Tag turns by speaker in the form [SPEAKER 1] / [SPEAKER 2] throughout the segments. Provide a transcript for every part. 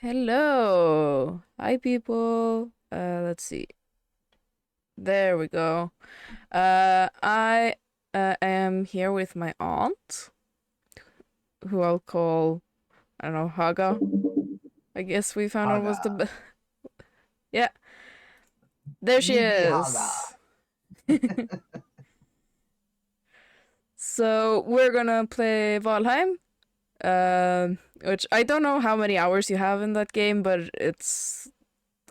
[SPEAKER 1] Hello. Hi, people. Let's see. There we go. I am here with my aunt, who I'll call, I don't know, Haga. I guess we found out was the
[SPEAKER 2] Haga.
[SPEAKER 1] yeah, there she
[SPEAKER 2] Bibi Haga.
[SPEAKER 1] is. So we're gonna play Valheim, which I don't know how many hours you have in that game, but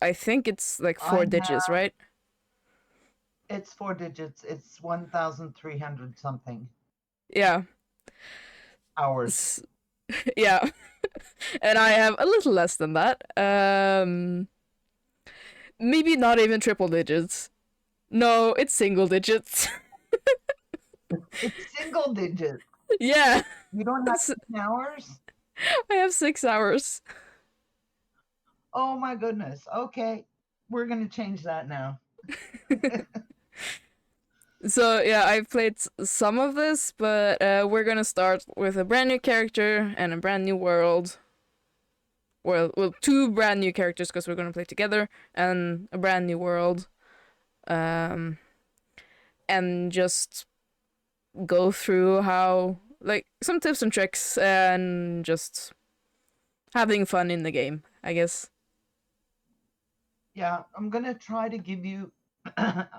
[SPEAKER 1] I think it's like
[SPEAKER 2] I
[SPEAKER 1] four digits,
[SPEAKER 2] have,
[SPEAKER 1] right?
[SPEAKER 2] it's 4 digits. It's 1,300 something
[SPEAKER 1] Yeah.
[SPEAKER 2] hours.
[SPEAKER 1] S- yeah. And I have a little less than that. Maybe not even triple digits. No, it's single digits.
[SPEAKER 2] It's single digits.
[SPEAKER 1] Yeah,
[SPEAKER 2] You don't have
[SPEAKER 1] it's,
[SPEAKER 2] 10 hours?
[SPEAKER 1] I have 6 hours.
[SPEAKER 2] Oh my goodness. Okay. We're going to change that now.
[SPEAKER 1] So yeah, I've played some of this, but we're gonna start with a brand new character and a brand new world. Well, two brand new characters because we're gonna play together, and a brand new world. Um, and just go through how like some tips and tricks and just having fun in the game, I guess.
[SPEAKER 2] Yeah, I'm going to try to give you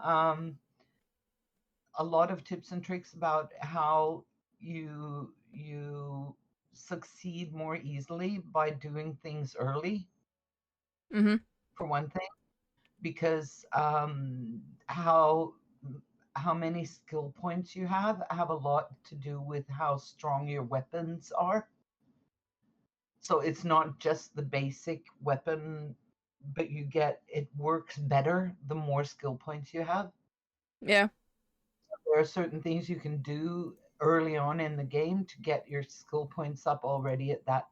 [SPEAKER 2] um, a lot of tips and tricks about how you succeed more easily by doing things early,
[SPEAKER 1] Mm-hmm.
[SPEAKER 2] for one thing, because how many skill points you have a lot to do with how strong your weapons are. So it's not just the basic weapon, but it works better the more skill points you have.
[SPEAKER 1] Yeah.
[SPEAKER 2] There are certain things you can do early on in the game to get your skill points up already at that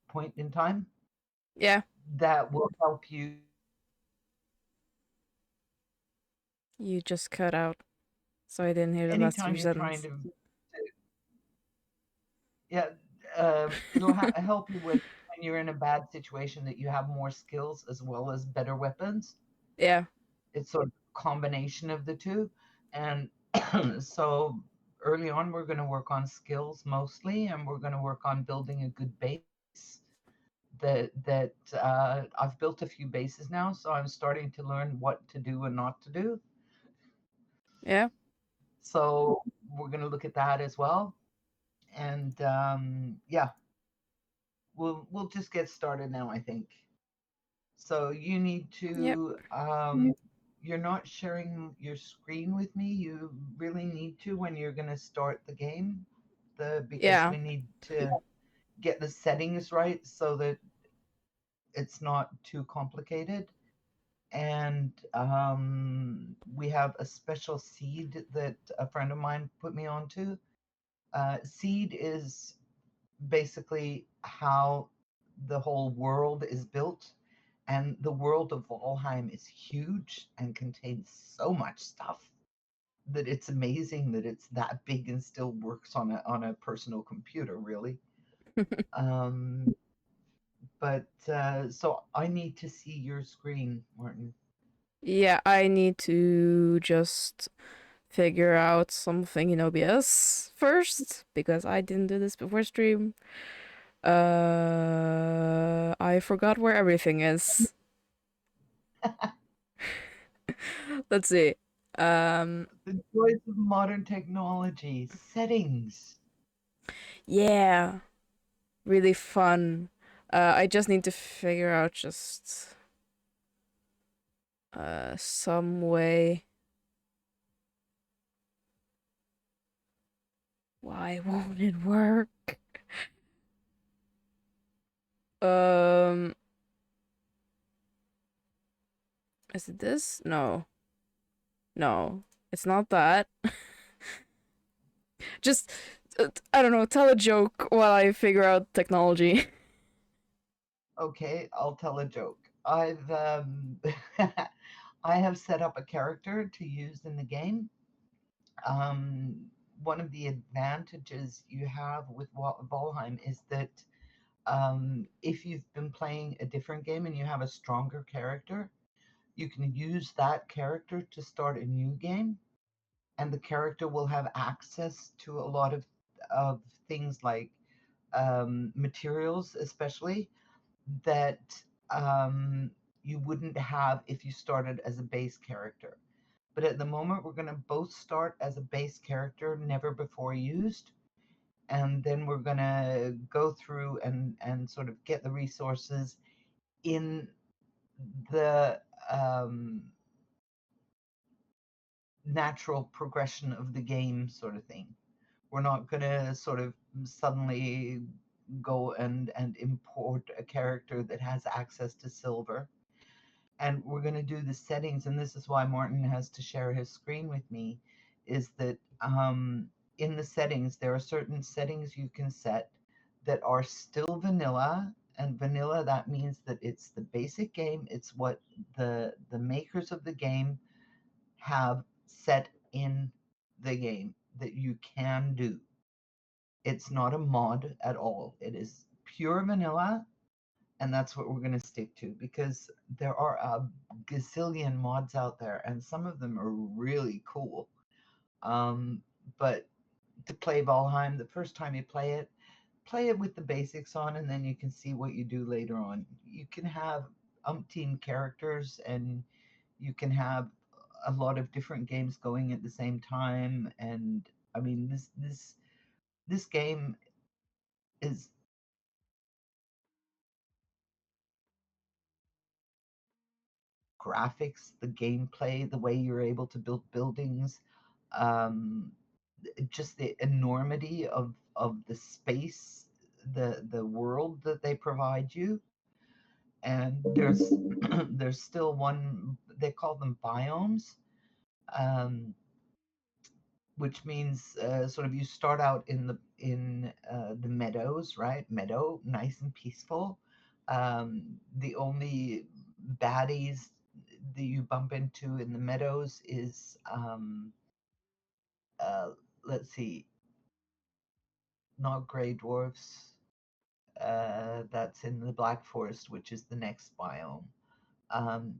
[SPEAKER 2] point in time
[SPEAKER 1] Yeah.
[SPEAKER 2] that will help you
[SPEAKER 1] You just cut out, so I didn't hear the last few
[SPEAKER 2] anytime you're trying
[SPEAKER 1] sentences.
[SPEAKER 2] to yeah, it'll help you with when you're in a bad situation that you have more skills as well as better weapons.
[SPEAKER 1] Yeah.
[SPEAKER 2] It's sort of a combination of the two. And so early on, we're going to work on skills mostly, and we're going to work on building a good base. That I've built a few bases now, so I'm starting to learn what to do and not to do.
[SPEAKER 1] Yeah.
[SPEAKER 2] So we're going to look at that as well. And yeah, we'll just get started now, I think. So you need
[SPEAKER 1] Yep.
[SPEAKER 2] to you're not sharing your screen with me. You really need to when you're going to start the game, the because
[SPEAKER 1] Yeah.
[SPEAKER 2] we need to get the settings right so that it's not too complicated. And we have a special seed that a friend of mine put me onto. Seed is basically how the whole world is built. And the world of Valheim is huge and contains so much stuff that it's amazing that it's that big and still works on a personal computer, really. Um, but so I need to see your screen, Martin.
[SPEAKER 1] Yeah, I need to just figure out something in OBS first because I didn't do this before stream. I forgot where everything is. Let's see. Um,
[SPEAKER 2] The joys of modern technology, settings.
[SPEAKER 1] yeah, really fun. I just need to figure out just some way. Why won't it work? Um, is it this? No. No. It's not that. Just I don't know, tell a joke while I figure out technology.
[SPEAKER 2] Okay, I'll tell a joke. I've I have set up a character to use in the game. Um, One of the advantages you have with Valheim is that If you've been playing a different game and you have a stronger character, you can use that character to start a new game, and the character will have access to a lot of things like materials, especially that um, you wouldn't have if you started as a base character. But at the moment, we're going to both start as a base character, never before used, and then we're going to go through and sort of get the resources in the um, natural progression of the game, sort of thing. We're not going to sort of suddenly go and import a character that has access to silver. And we're going to do the settings, and this is why Martin has to share his screen with me, is that in the settings, there are certain settings you can set that are still vanilla. And vanilla, that means that it's the basic game. It's what the makers of the game have set in the game that you can do. It's not a mod at all. It is pure vanilla, and that's what we're going to stick to, because there are a gazillion mods out there, and some of them are really cool. Um, but to play Valheim, the first time you play it with the basics on, and then you can see what you do later on. You can have umpteen characters, and you can have a lot of different games going at the same time. And I mean, this game is graphics, the gameplay, the way you're able to build buildings, um, just the enormity of the space, the world that they provide you. And there's there's still one, they call them biomes, um, which means sort of you start out in the meadows, right? Meadow, nice and peaceful. The only baddies that you bump into in the meadows is uh, let's see, not gray dwarfs. That's in the Black Forest, which is the next biome. Um,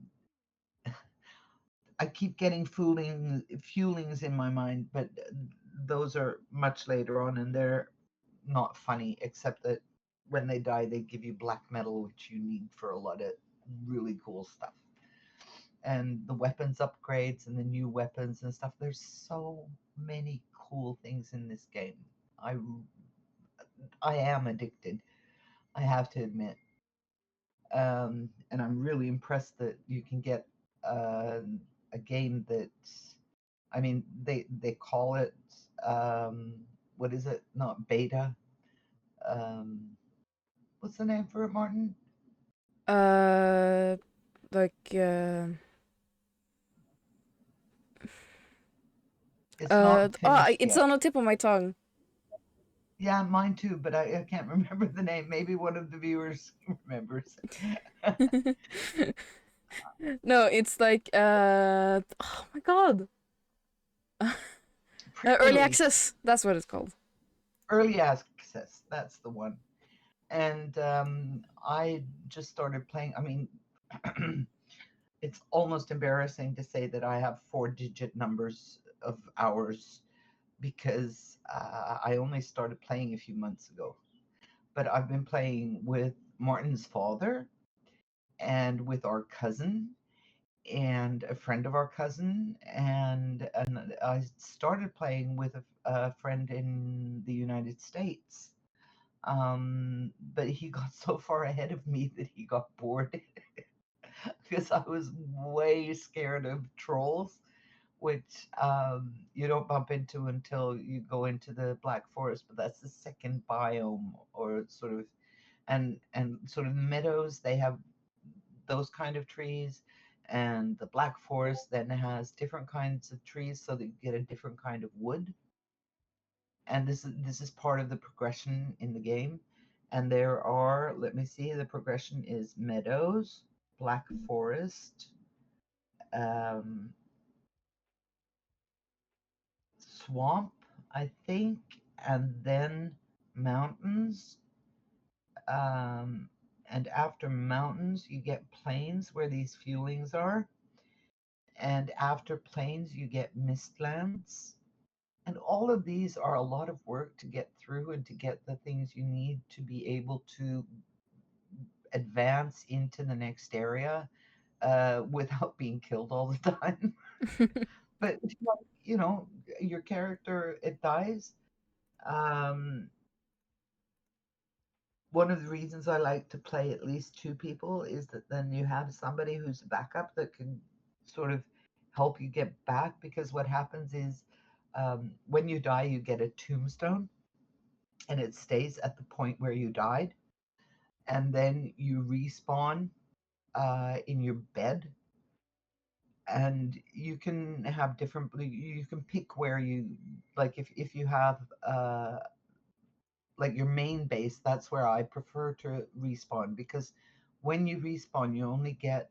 [SPEAKER 2] I keep getting fuelings in my mind, but those are much later on, and they're not funny, except that when they die, they give you black metal, which you need for a lot of really cool stuff. And the weapons upgrades and the new weapons and stuff. There's so many cool things in this game. I I am addicted, I have to admit. And I'm really impressed that you can get uh, a game that, I mean, they call it um, what is it? Not beta. Um, what's the name for it, Martin?
[SPEAKER 1] Uh, like
[SPEAKER 2] It's not finished
[SPEAKER 1] it's
[SPEAKER 2] yet.
[SPEAKER 1] on the tip of my tongue.
[SPEAKER 2] Yeah, mine too, but I can't remember the name. Maybe one of the viewers remembers.
[SPEAKER 1] No, it's like oh my god. Early
[SPEAKER 2] Pre-release,
[SPEAKER 1] access. That's what it's called.
[SPEAKER 2] early access. That's the one. And I just started playing. I mean, it's almost embarrassing to say that I have four-digit numbers of hours, because I only started playing a few months ago. But I've been playing with Martin's father and with our cousin and a friend of our cousin, and I started playing with a friend in the United States. But he got so far ahead of me that he got bored because I was way scared of trolls, which you don't bump into until you go into the Black Forest. But that's the second biome, or sort of, and sort of meadows. They have those kind of trees, and the Black Forest then has different kinds of trees, so that you get a different kind of wood. And this is part of the progression in the game. And there are, let me see, the progression is meadows, Black Forest, um, swamp, I think, and then mountains, Um, and after mountains, you get plains where these fuelings are. And after plains, you get mistlands. And all of these are a lot of work to get through and to get the things you need to be able to advance into the next area without being killed all the time. But you know, your character it dies. Um, One of the reasons I like to play at least two people is that then you have somebody who's a backup that can sort of help you get back. Because what happens is when you die, you get a tombstone and it stays at the point where you died. And then you respawn in your bed. And you can have different, you can pick where you, like if you have like your main base, that's where I prefer to respawn, because when you respawn, you only get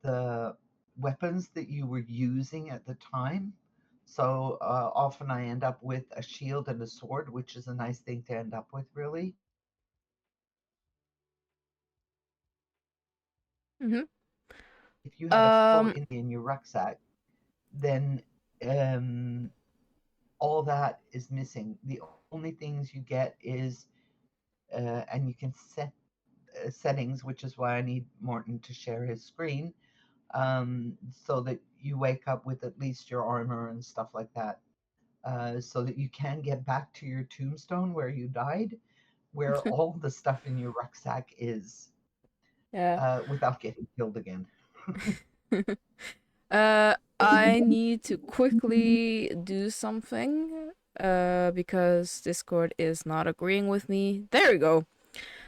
[SPEAKER 2] the weapons that you were using at the time. So often I end up with a shield and a sword, which is a nice thing to end up with, really.
[SPEAKER 1] Hmm.
[SPEAKER 2] If you had a full
[SPEAKER 1] Um,
[SPEAKER 2] in your rucksack, then um, all that is missing. The only things you get is, and you can set settings, which is why I need Morton to share his screen, so that you wake up with at least your armor and stuff like that, so that you can get back to your tombstone where you died, where all the stuff in your rucksack is,
[SPEAKER 1] yeah.
[SPEAKER 2] without getting killed again.
[SPEAKER 1] I need to quickly do something because Discord is not agreeing with me. There we go.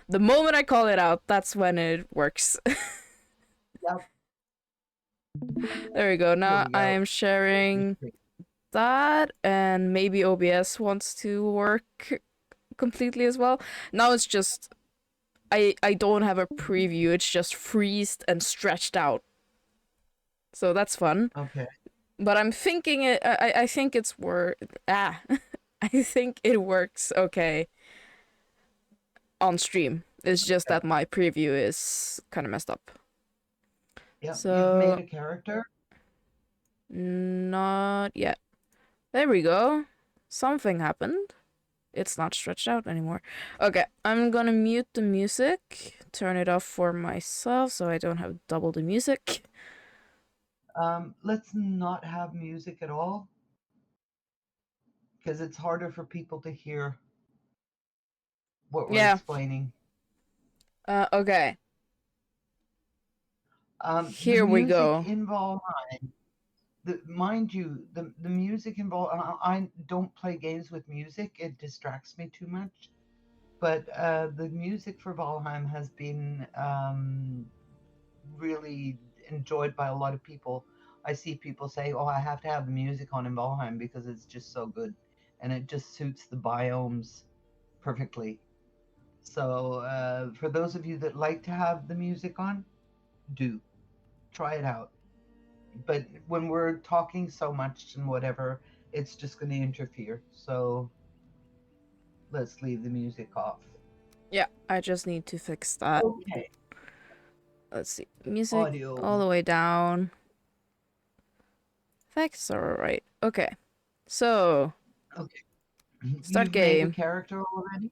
[SPEAKER 1] The moment I call it out, that's when it works.
[SPEAKER 2] Yep,
[SPEAKER 1] There we go.
[SPEAKER 2] here
[SPEAKER 1] Now
[SPEAKER 2] we
[SPEAKER 1] I
[SPEAKER 2] go.
[SPEAKER 1] am sharing that, and maybe OBS wants to work completely as well. Now it's just I don't have a preview. It's just freezed and stretched out. So that's fun.
[SPEAKER 2] Okay.
[SPEAKER 1] But I'm thinking I think it's I think it works okay on stream. It's just
[SPEAKER 2] Okay.
[SPEAKER 1] that my preview is kind of messed up.
[SPEAKER 2] Yep, you've made
[SPEAKER 1] So
[SPEAKER 2] a character.
[SPEAKER 1] not yet. There we go. Something happened. It's not stretched out anymore. Okay, I'm gonna mute the music, turn it off for myself so I don't have double the music.
[SPEAKER 2] Let's not have music at all because it's harder for people to hear what we're
[SPEAKER 1] Yeah.
[SPEAKER 2] explaining.
[SPEAKER 1] Okay.
[SPEAKER 2] The
[SPEAKER 1] Here we
[SPEAKER 2] music
[SPEAKER 1] go.
[SPEAKER 2] involved, mind you, the music involved. I don't play games with music; it distracts me too much. But the music for Valheim has been really enjoyed by a lot of people. I see people say, "Oh, I have to have the music on in Valheim because it's just so good, and it just suits the biomes perfectly." So, for those of you that like to have the music on, do try it out. But when we're talking so much and whatever, it's just going to interfere. So let's leave the music off.
[SPEAKER 1] Yeah, I just need to fix that.
[SPEAKER 2] Okay,
[SPEAKER 1] Let's see. Music
[SPEAKER 2] audio.
[SPEAKER 1] all the way down. Effects are alright. Okay. So,
[SPEAKER 2] Okay,
[SPEAKER 1] start
[SPEAKER 2] you've made a
[SPEAKER 1] game.
[SPEAKER 2] character already?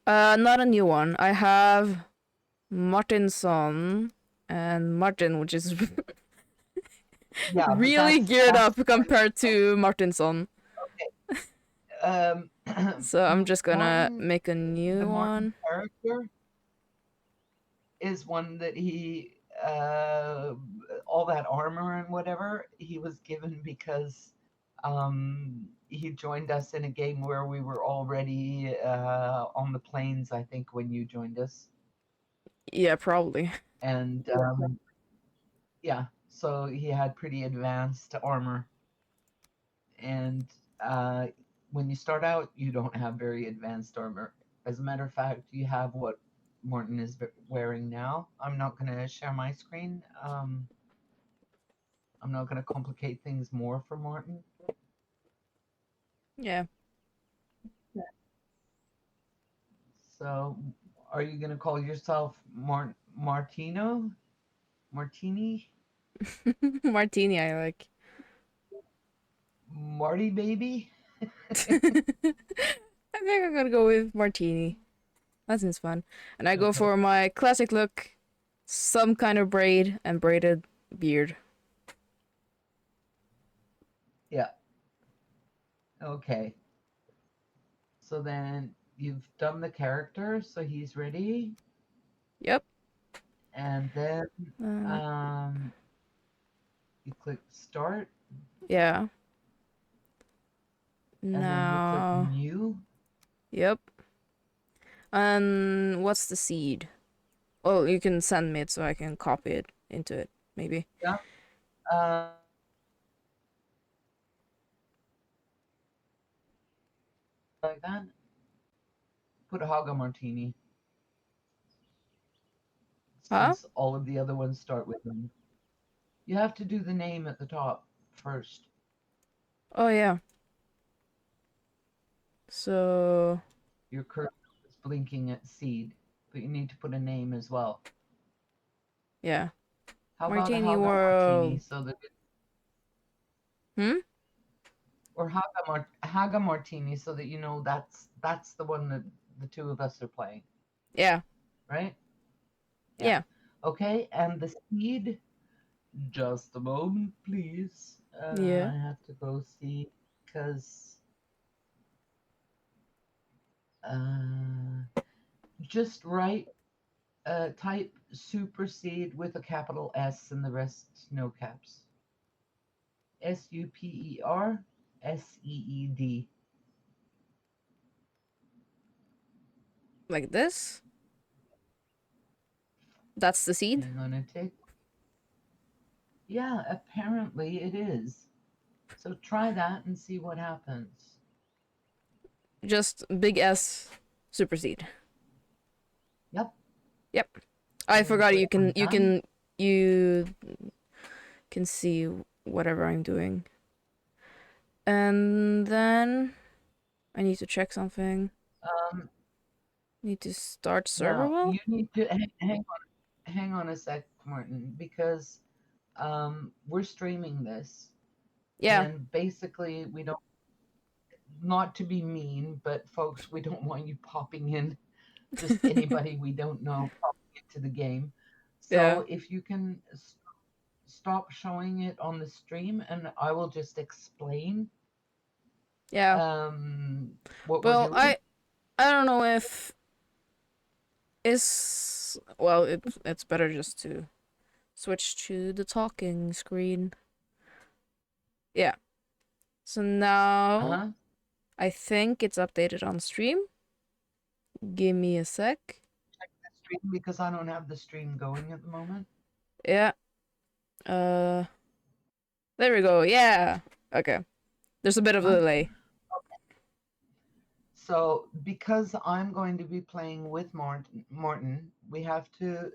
[SPEAKER 1] Not a new one. I have Martinson and Martin, which is
[SPEAKER 2] Yeah, but
[SPEAKER 1] really geared
[SPEAKER 2] that's
[SPEAKER 1] up compared to Martinson.
[SPEAKER 2] okay.
[SPEAKER 1] So I'm just gonna
[SPEAKER 2] Martin,
[SPEAKER 1] make a
[SPEAKER 2] the
[SPEAKER 1] new
[SPEAKER 2] Martin
[SPEAKER 1] one.
[SPEAKER 2] character is one that he all that armor and whatever he was given because he joined us in a game where we were already on the plains, I think, when you joined us.
[SPEAKER 1] Yeah, probably.
[SPEAKER 2] And yeah, so he had pretty advanced armor. And uh, when you start out, you don't have very advanced armor. As a matter of fact, you have what Morton is wearing now. I'm not going to share my screen. I'm not going to complicate things more for Morton.
[SPEAKER 1] Yeah.
[SPEAKER 2] So, are you gonna call yourself Martino? Martini?
[SPEAKER 1] Martini, I like.
[SPEAKER 2] Marty baby?
[SPEAKER 1] I think I'm gonna go with Martini. That seems fun. And I go
[SPEAKER 2] Okay.
[SPEAKER 1] for my classic look, some kind of braid and braided beard.
[SPEAKER 2] Yeah. Okay. So then you've done the character, so he's ready.
[SPEAKER 1] Yep.
[SPEAKER 2] And then
[SPEAKER 1] Uh,
[SPEAKER 2] um, you click start,
[SPEAKER 1] yeah.
[SPEAKER 2] and then you click
[SPEAKER 1] Now.
[SPEAKER 2] new.
[SPEAKER 1] Yep. And what's the seed? Well, you can send me it so I can copy it into it, maybe.
[SPEAKER 2] Yeah. Uh, like that. Put a Haga Martini,
[SPEAKER 1] Huh?
[SPEAKER 2] since all of the other ones start with them. You have to do the name at the top first.
[SPEAKER 1] Oh, yeah. So,
[SPEAKER 2] Your cursor is blinking at seed, but you need to put a name as well.
[SPEAKER 1] yeah.
[SPEAKER 2] How about a
[SPEAKER 1] Martini
[SPEAKER 2] Haga Martini
[SPEAKER 1] World.
[SPEAKER 2] so that
[SPEAKER 1] Hmm?
[SPEAKER 2] or Haga Martini so that you know that's the one that the two of us are playing,
[SPEAKER 1] Yeah.
[SPEAKER 2] right? Yeah.
[SPEAKER 1] Yeah.
[SPEAKER 2] Okay, and the seed. Just a moment, please.
[SPEAKER 1] Yeah.
[SPEAKER 2] I have to go see because uh, just write type supersede with a capital S and the rest no caps. SUPERSEED.
[SPEAKER 1] Like this? That's the seed?
[SPEAKER 2] Hang on a tick. Yeah, apparently it is. So try that and see what happens.
[SPEAKER 1] Just big S super seed.
[SPEAKER 2] Yep.
[SPEAKER 1] Yep. I
[SPEAKER 2] And then
[SPEAKER 1] forgot
[SPEAKER 2] click on done.
[SPEAKER 1] you can see whatever I'm doing. And then I need to check something.
[SPEAKER 2] Um,
[SPEAKER 1] Need to start server
[SPEAKER 2] now
[SPEAKER 1] well?
[SPEAKER 2] you need to hang on a sec, Martin, because we're streaming this,
[SPEAKER 1] Yeah.
[SPEAKER 2] and basically we don't, not to be mean, but folks, we don't want you popping in, just anybody we don't know popping into the game.
[SPEAKER 1] Yeah.
[SPEAKER 2] So if you can stop showing it on the stream, and I will just explain
[SPEAKER 1] Yeah.
[SPEAKER 2] um, what we're
[SPEAKER 1] Well,
[SPEAKER 2] doing.
[SPEAKER 1] I don't know if it's well, it's better just to switch to the talking screen. Yeah. So now
[SPEAKER 2] Uh-huh.
[SPEAKER 1] I think it's updated on stream. Give me a sec.
[SPEAKER 2] The stream, because I don't have the stream going at the moment.
[SPEAKER 1] Yeah. Uh there we go. Yeah. Okay. There's a bit of a
[SPEAKER 2] Huh?
[SPEAKER 1] delay.
[SPEAKER 2] So, because I'm going to be playing with Morton, we have to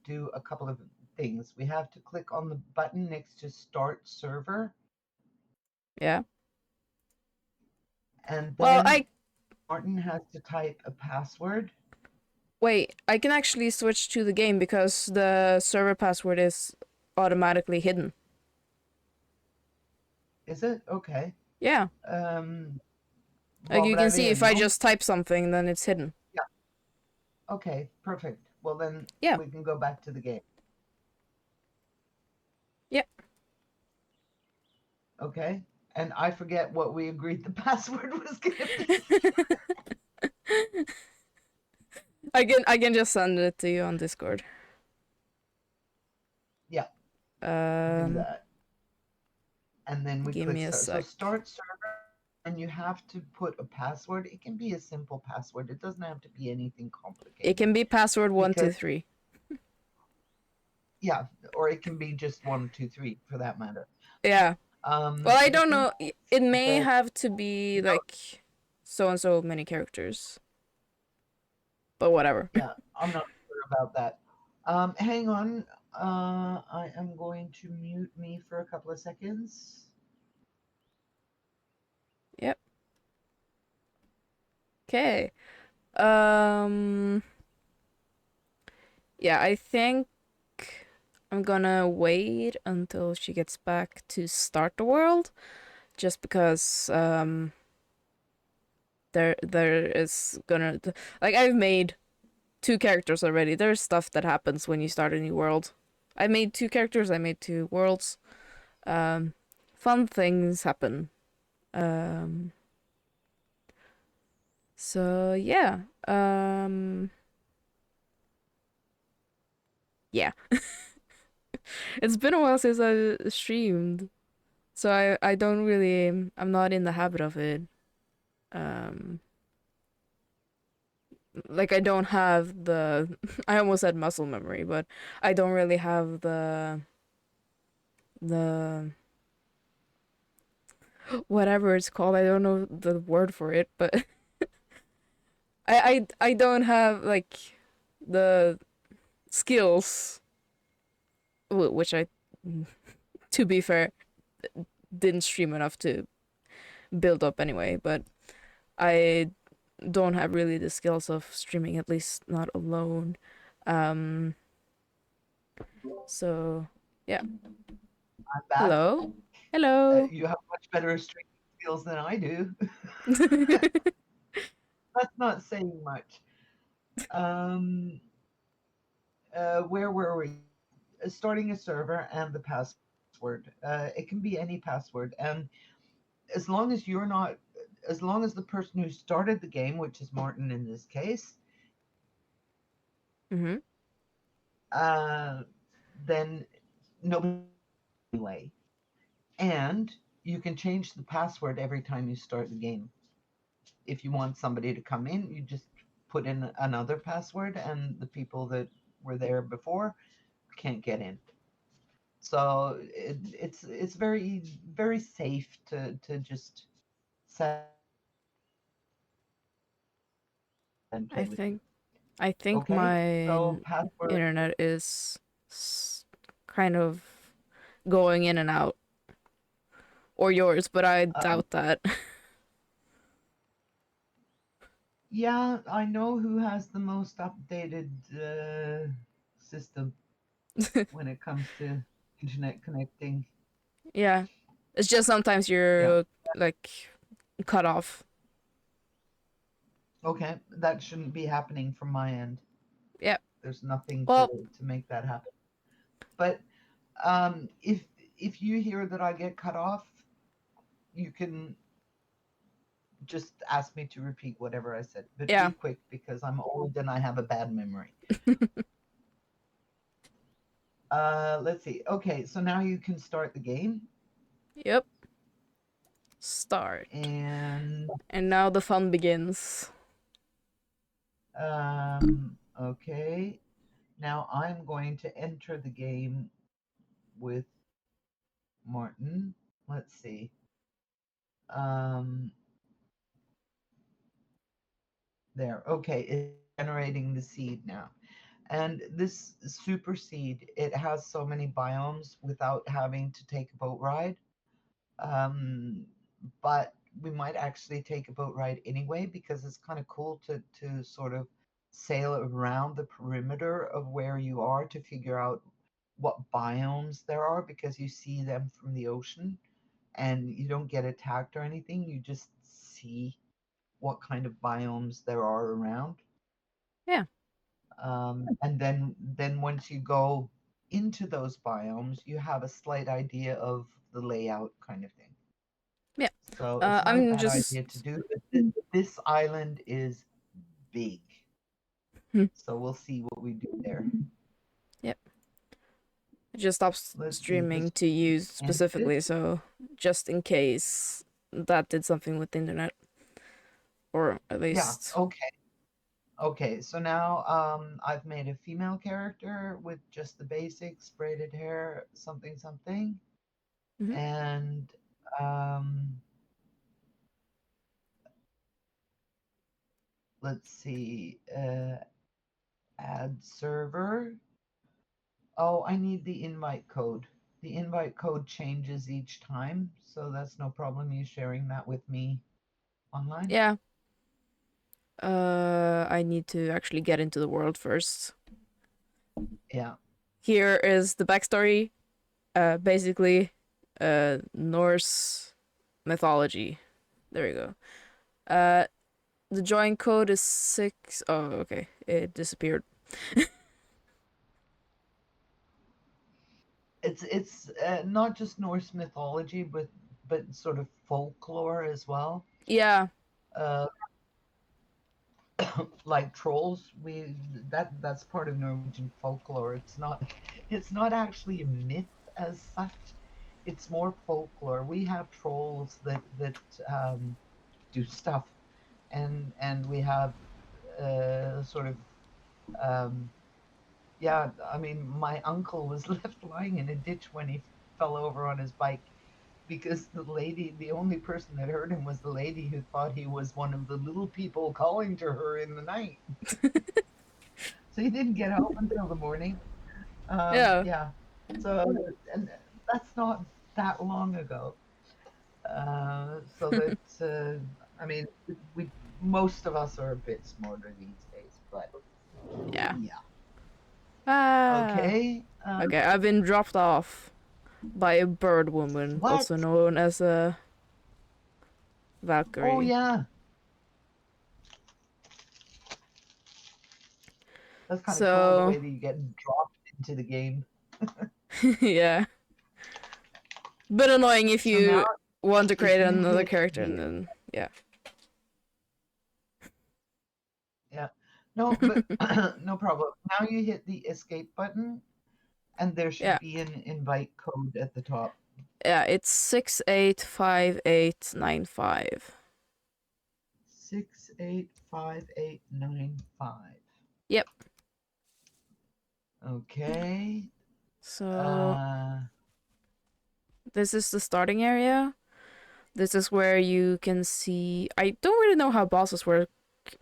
[SPEAKER 2] do a couple of things. We have to click on the button next to Start Server,
[SPEAKER 1] Yeah.
[SPEAKER 2] and
[SPEAKER 1] Well,
[SPEAKER 2] then
[SPEAKER 1] I
[SPEAKER 2] Martin has to type a password.
[SPEAKER 1] wait, I can actually switch to the game because the server password is automatically hidden.
[SPEAKER 2] Is it? Okay.
[SPEAKER 1] Yeah.
[SPEAKER 2] Um,
[SPEAKER 1] Like you
[SPEAKER 2] Vad är
[SPEAKER 1] can see
[SPEAKER 2] det
[SPEAKER 1] if I
[SPEAKER 2] nu?
[SPEAKER 1] just type something then it's hidden.
[SPEAKER 2] Yeah. Okay, perfect. Well, then
[SPEAKER 1] Yeah.
[SPEAKER 2] we can go back to the game.
[SPEAKER 1] Yeah.
[SPEAKER 2] Okay. And I forget what we agreed the password was going to be.
[SPEAKER 1] I can just send it to you on Discord.
[SPEAKER 2] Yeah, do
[SPEAKER 1] Um
[SPEAKER 2] that. And then we
[SPEAKER 1] give
[SPEAKER 2] click
[SPEAKER 1] me a
[SPEAKER 2] start. So
[SPEAKER 1] sec.
[SPEAKER 2] start server, and you have to put a password. It can be a simple password. It doesn't have to be anything
[SPEAKER 1] It
[SPEAKER 2] complicated.
[SPEAKER 1] can be password
[SPEAKER 2] Because
[SPEAKER 1] 123.
[SPEAKER 2] yeah, or it can be just 1, 2, 3 for that matter.
[SPEAKER 1] Yeah. Well, I
[SPEAKER 2] The
[SPEAKER 1] don't
[SPEAKER 2] thing
[SPEAKER 1] know. It may
[SPEAKER 2] that
[SPEAKER 1] have to be like so and so many characters. But whatever.
[SPEAKER 2] yeah, I'm not sure about that. Hang on. I am going to mute me for a couple of seconds.
[SPEAKER 1] Yep. Okay. Um, yeah, I think I'm gonna wait until she gets back to start the world, just because there is gonna like I've made two characters already. There's stuff that happens when you start a new world. I made two characters. I made two worlds. Um, Fun things happen. Um, so yeah. Yeah. It's been a while since I streamed, so I don't really. I'm not in the habit of it. Um, like I don't have the. I almost said muscle memory, but I don't really have the whatever it's called. I don't know the word for it, but I don't have like the skills, which I, to be fair, didn't stream enough to build up anyway. But I don't have really the skills of streaming, at least not alone. Um, so yeah.
[SPEAKER 2] I'm back.
[SPEAKER 1] Hello, hello.
[SPEAKER 2] You have much better streaming skills than I do. That's not saying much. Um, where were we? Starting a server and the password. It can be any password, and as long as you're not, as long as the person who started the game, which is Martin in this case,
[SPEAKER 1] Mm-hmm.
[SPEAKER 2] uh, then nobody anyway. And you can change the password every time you start the game. If you want somebody to come in, you just put in another password, and the people that were there before can't get in. So it's very safe to just set and play
[SPEAKER 1] I
[SPEAKER 2] with you.
[SPEAKER 1] think I think
[SPEAKER 2] Okay,
[SPEAKER 1] my
[SPEAKER 2] so password.
[SPEAKER 1] internet is kind of going in and out, or yours, but I
[SPEAKER 2] Um,
[SPEAKER 1] doubt that.
[SPEAKER 2] yeah, I know who has the most updated system when it comes to internet connecting.
[SPEAKER 1] Yeah, it's just sometimes
[SPEAKER 2] Yeah.
[SPEAKER 1] you're like cut off.
[SPEAKER 2] Okay, that shouldn't be happening from my end.
[SPEAKER 1] Yeah.
[SPEAKER 2] There's nothing
[SPEAKER 1] Well,
[SPEAKER 2] to make that happen. But if you hear that I get cut off, you can just ask me to repeat whatever I said. But be
[SPEAKER 1] yeah.
[SPEAKER 2] quick because I'm old and I have a bad memory. Let's see. Okay, so now you can start the game.
[SPEAKER 1] Yep. Start.
[SPEAKER 2] And
[SPEAKER 1] And now the fun begins.
[SPEAKER 2] okay, now I'm going to enter the game with Martin. Let's see. Um, there. Okay, it's generating the seed now. And this super seed, it has so many biomes without having to take a boat ride. Um, but we might actually take a boat ride anyway because it's kind of cool to sort of sail around the perimeter of where you are to figure out what biomes there are because you see them from the ocean and you don't get attacked or anything. You just see what kind of biomes there are around.
[SPEAKER 1] Yeah.
[SPEAKER 2] And then once you go into those biomes, you have a slight idea of the layout kind of thing.
[SPEAKER 1] Yeah.
[SPEAKER 2] So it's not a
[SPEAKER 1] I'm
[SPEAKER 2] bad
[SPEAKER 1] just.
[SPEAKER 2] idea to do. But this island is big,
[SPEAKER 1] Hmm.
[SPEAKER 2] so we'll see what we do there.
[SPEAKER 1] Yep. I just stopped
[SPEAKER 2] Let's see.
[SPEAKER 1] streaming
[SPEAKER 2] This
[SPEAKER 1] to use
[SPEAKER 2] ended.
[SPEAKER 1] specifically, so just in case that did something with the internet, or at
[SPEAKER 2] Yeah.
[SPEAKER 1] least.
[SPEAKER 2] Okay. Okay. So now I've made a female character with just the basics, braided hair, something something,
[SPEAKER 1] Hmm.
[SPEAKER 2] and um, let's see. Add server. Oh, I need the invite code. The invite code changes each time, so that's no problem you sharing that with me online.
[SPEAKER 1] Yeah. I need to actually get into the world first.
[SPEAKER 2] Yeah.
[SPEAKER 1] Here is the backstory. Basically, Norse mythology. There we go. The join code is 6. Oh, okay. It disappeared.
[SPEAKER 2] It's not just Norse mythology, but sort of folklore as well.
[SPEAKER 1] Yeah.
[SPEAKER 2] Uh, like trolls, that's part of Norwegian folklore. It's not actually a myth as such. It's more folklore. We have trolls that do stuff, and we have sort of um, yeah. I mean, my uncle was left lying in a ditch when he fell over on his bike because the only person that heard him was the lady who thought he was one of the little people calling to her in the night. So he didn't get home until the morning.
[SPEAKER 1] Yeah.
[SPEAKER 2] Yeah. So, and that's not that long ago. So that I mean, we most of us are a bit smarter these days, but
[SPEAKER 1] Yeah.
[SPEAKER 2] yeah.
[SPEAKER 1] Ah.
[SPEAKER 2] Okay.
[SPEAKER 1] Okay, I've been dropped off by a bird woman,
[SPEAKER 2] What?
[SPEAKER 1] also known as a
[SPEAKER 2] Oh
[SPEAKER 1] Valkyrie.
[SPEAKER 2] yeah, that's kind of cool the
[SPEAKER 1] So,
[SPEAKER 2] way that you get dropped into the game.
[SPEAKER 1] yeah. Bit annoying if
[SPEAKER 2] So now,
[SPEAKER 1] you want to
[SPEAKER 2] if
[SPEAKER 1] create
[SPEAKER 2] you
[SPEAKER 1] another
[SPEAKER 2] hit
[SPEAKER 1] character and
[SPEAKER 2] the
[SPEAKER 1] then, yeah.
[SPEAKER 2] yeah, no, but no problem. Now you hit the escape button, and there should
[SPEAKER 1] Yeah.
[SPEAKER 2] be an invite code at the top.
[SPEAKER 1] Yeah, it's 685895.
[SPEAKER 2] 685895.
[SPEAKER 1] Yep.
[SPEAKER 2] Okay.
[SPEAKER 1] So,
[SPEAKER 2] Uh,
[SPEAKER 1] this is the starting area. This is where you can see. I don't really know how bosses work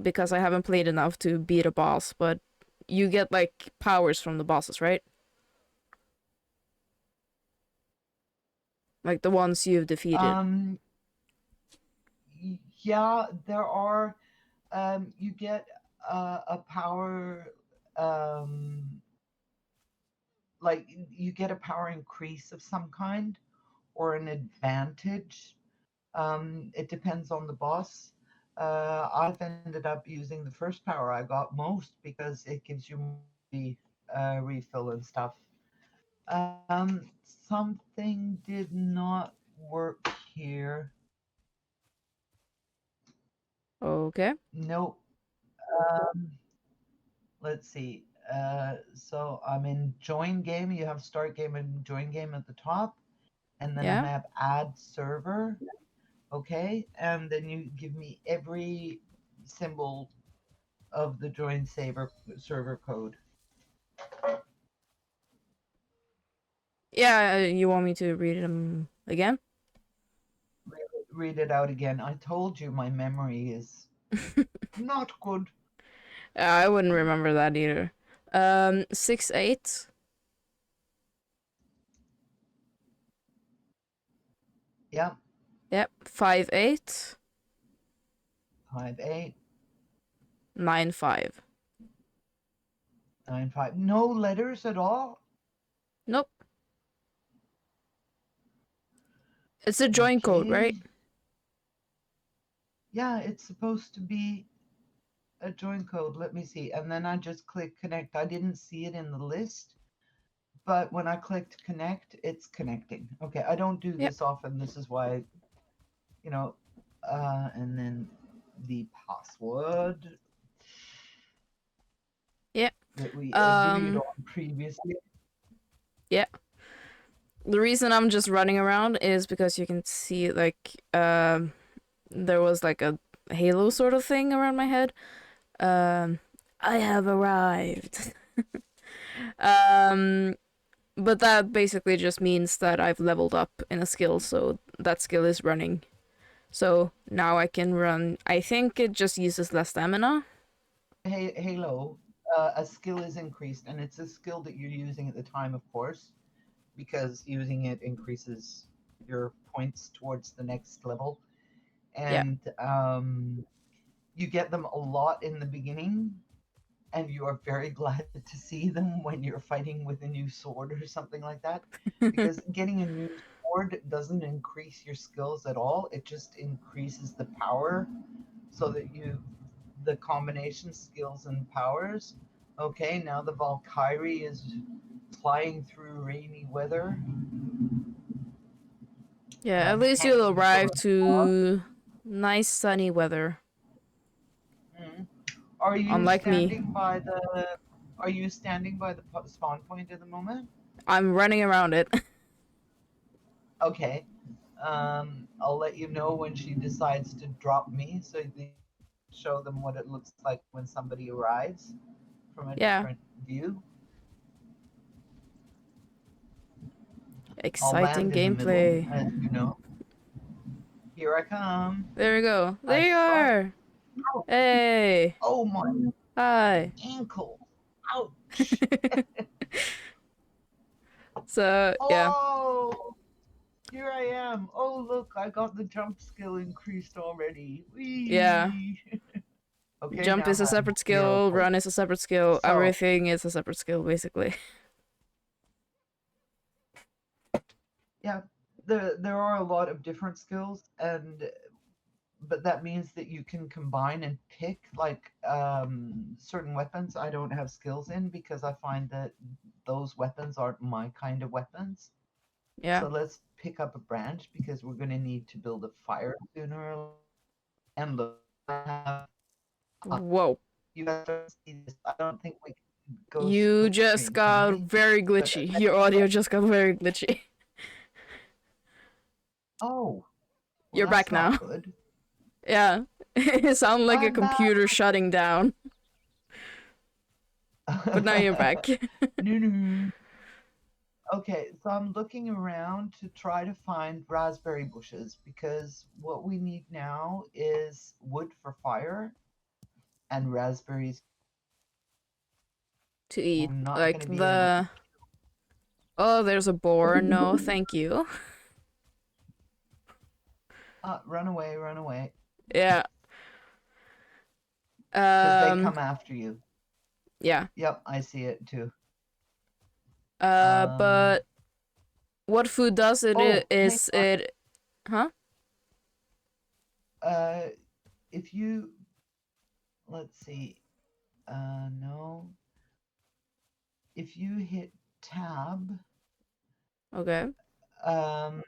[SPEAKER 1] because I haven't played enough to beat a boss, but you get like powers from the bosses, right? Like the ones you've defeated.
[SPEAKER 2] um, yeah, there are. You get a power. Um, like you get a power increase of some kind or an advantage. It depends on the boss. I've ended up using the first power I got most because it gives you more refill and stuff. Something did not work here.
[SPEAKER 1] Okay.
[SPEAKER 2] Nope. Um, let's see. So I'm in join game. You have start game and join game at the top, and then I
[SPEAKER 1] Yeah.
[SPEAKER 2] have add server. Okay, and then you give me every symbol of the join saver server code.
[SPEAKER 1] Yeah, you want me to read them again?
[SPEAKER 2] Read it out again. I told you my memory is not good.
[SPEAKER 1] I wouldn't remember that either. 68.
[SPEAKER 2] Yep,
[SPEAKER 1] Yep. 5895.
[SPEAKER 2] 5895. No letters at all.
[SPEAKER 1] Nope. It's a join code, right?
[SPEAKER 2] Okay. Yeah, it's supposed to be a join code. Let me see. And then I just click connect. I didn't see it in the list, but when I clicked connect, it's connecting. Okay, I don't do
[SPEAKER 1] Yep.
[SPEAKER 2] this often. This is why, you know, and then the password
[SPEAKER 1] Yep.
[SPEAKER 2] that we agreed
[SPEAKER 1] Um.
[SPEAKER 2] on previously.
[SPEAKER 1] Yeah. The reason I'm just running around is because you can see like there was like a halo sort of thing around my head. Um. I have arrived. um. But that basically just means that I've leveled up in a skill, so that skill is running. So now I can run. I think it just uses less stamina.
[SPEAKER 2] Halo, a skill is increased, and it's a skill that you're using at the time, of course, because using it increases your points towards the next level.
[SPEAKER 1] Yeah.
[SPEAKER 2] And You get them a lot in the beginning, and you are very glad to see them when you're fighting with a new sword or something like that. Because getting a new sword doesn't increase your skills at all, it just increases the power so that the combination skills and powers. Okay, now the Valkyrie is flying through rainy weather
[SPEAKER 1] Yeah, at
[SPEAKER 2] and
[SPEAKER 1] least you'll
[SPEAKER 2] hanging from
[SPEAKER 1] arrive
[SPEAKER 2] a log.
[SPEAKER 1] to nice sunny weather.
[SPEAKER 2] Mm. Are you
[SPEAKER 1] Unlike me,
[SPEAKER 2] standing by the Are you standing by the spawn point at the moment?
[SPEAKER 1] I'm running around it.
[SPEAKER 2] Okay. I'll let you know when she decides to drop me, so you can show them what it looks like when somebody arrives from a
[SPEAKER 1] Yeah,
[SPEAKER 2] different view. I'll
[SPEAKER 1] exciting
[SPEAKER 2] land in the middle,
[SPEAKER 1] gameplay.
[SPEAKER 2] as you know. Here I come.
[SPEAKER 1] There we go.
[SPEAKER 2] I
[SPEAKER 1] There you
[SPEAKER 2] saw.
[SPEAKER 1] are.
[SPEAKER 2] Ouch!
[SPEAKER 1] Hey.
[SPEAKER 2] Oh my
[SPEAKER 1] Hi.
[SPEAKER 2] ankle! Ouch!
[SPEAKER 1] So, yeah.
[SPEAKER 2] Oh, here I am. Oh look, I got the jump skill increased already.
[SPEAKER 1] Yeah.
[SPEAKER 2] Whee! Okay,
[SPEAKER 1] Jump
[SPEAKER 2] now
[SPEAKER 1] is a
[SPEAKER 2] have
[SPEAKER 1] separate
[SPEAKER 2] zero
[SPEAKER 1] skill,
[SPEAKER 2] hope.
[SPEAKER 1] run is a separate skill,
[SPEAKER 2] So
[SPEAKER 1] everything is a separate skill, basically.
[SPEAKER 2] yeah, there are a lot of different skills, and but that means that you can combine and pick like certain weapons I don't have skills in because I find that those weapons aren't my kind of weapons.
[SPEAKER 1] Yeah.
[SPEAKER 2] So let's pick up a branch because we're going to need to build a fire sooner or later. And look, I have
[SPEAKER 1] Whoa.
[SPEAKER 2] you guys don't see this. I don't think we can go
[SPEAKER 1] You
[SPEAKER 2] split
[SPEAKER 1] just
[SPEAKER 2] screen, can
[SPEAKER 1] got
[SPEAKER 2] we?
[SPEAKER 1] very
[SPEAKER 2] But
[SPEAKER 1] glitchy. Your audio just got very glitchy.
[SPEAKER 2] oh, well,
[SPEAKER 1] You're
[SPEAKER 2] that's
[SPEAKER 1] back
[SPEAKER 2] not
[SPEAKER 1] now.
[SPEAKER 2] good.
[SPEAKER 1] Yeah. It sounded like a
[SPEAKER 2] I'm back.
[SPEAKER 1] computer shutting down. But now you're back.
[SPEAKER 2] No, no. Okay, so I'm looking around to try to find raspberry bushes because what we need now is wood for fire and raspberries.
[SPEAKER 1] To eat.
[SPEAKER 2] I'm not going
[SPEAKER 1] Like
[SPEAKER 2] to be able to.
[SPEAKER 1] the. Oh, there's a boar. No, thank you.
[SPEAKER 2] Run away, run away,
[SPEAKER 1] Yeah.
[SPEAKER 2] because they
[SPEAKER 1] Um.
[SPEAKER 2] come after you.
[SPEAKER 1] Yeah.
[SPEAKER 2] Yep, I see it too.
[SPEAKER 1] But what food does it
[SPEAKER 2] Oh, hang
[SPEAKER 1] is
[SPEAKER 2] on.
[SPEAKER 1] it. Huh?
[SPEAKER 2] Uh, if you let's see. No. If you hit tab,
[SPEAKER 1] Okay.
[SPEAKER 2] um,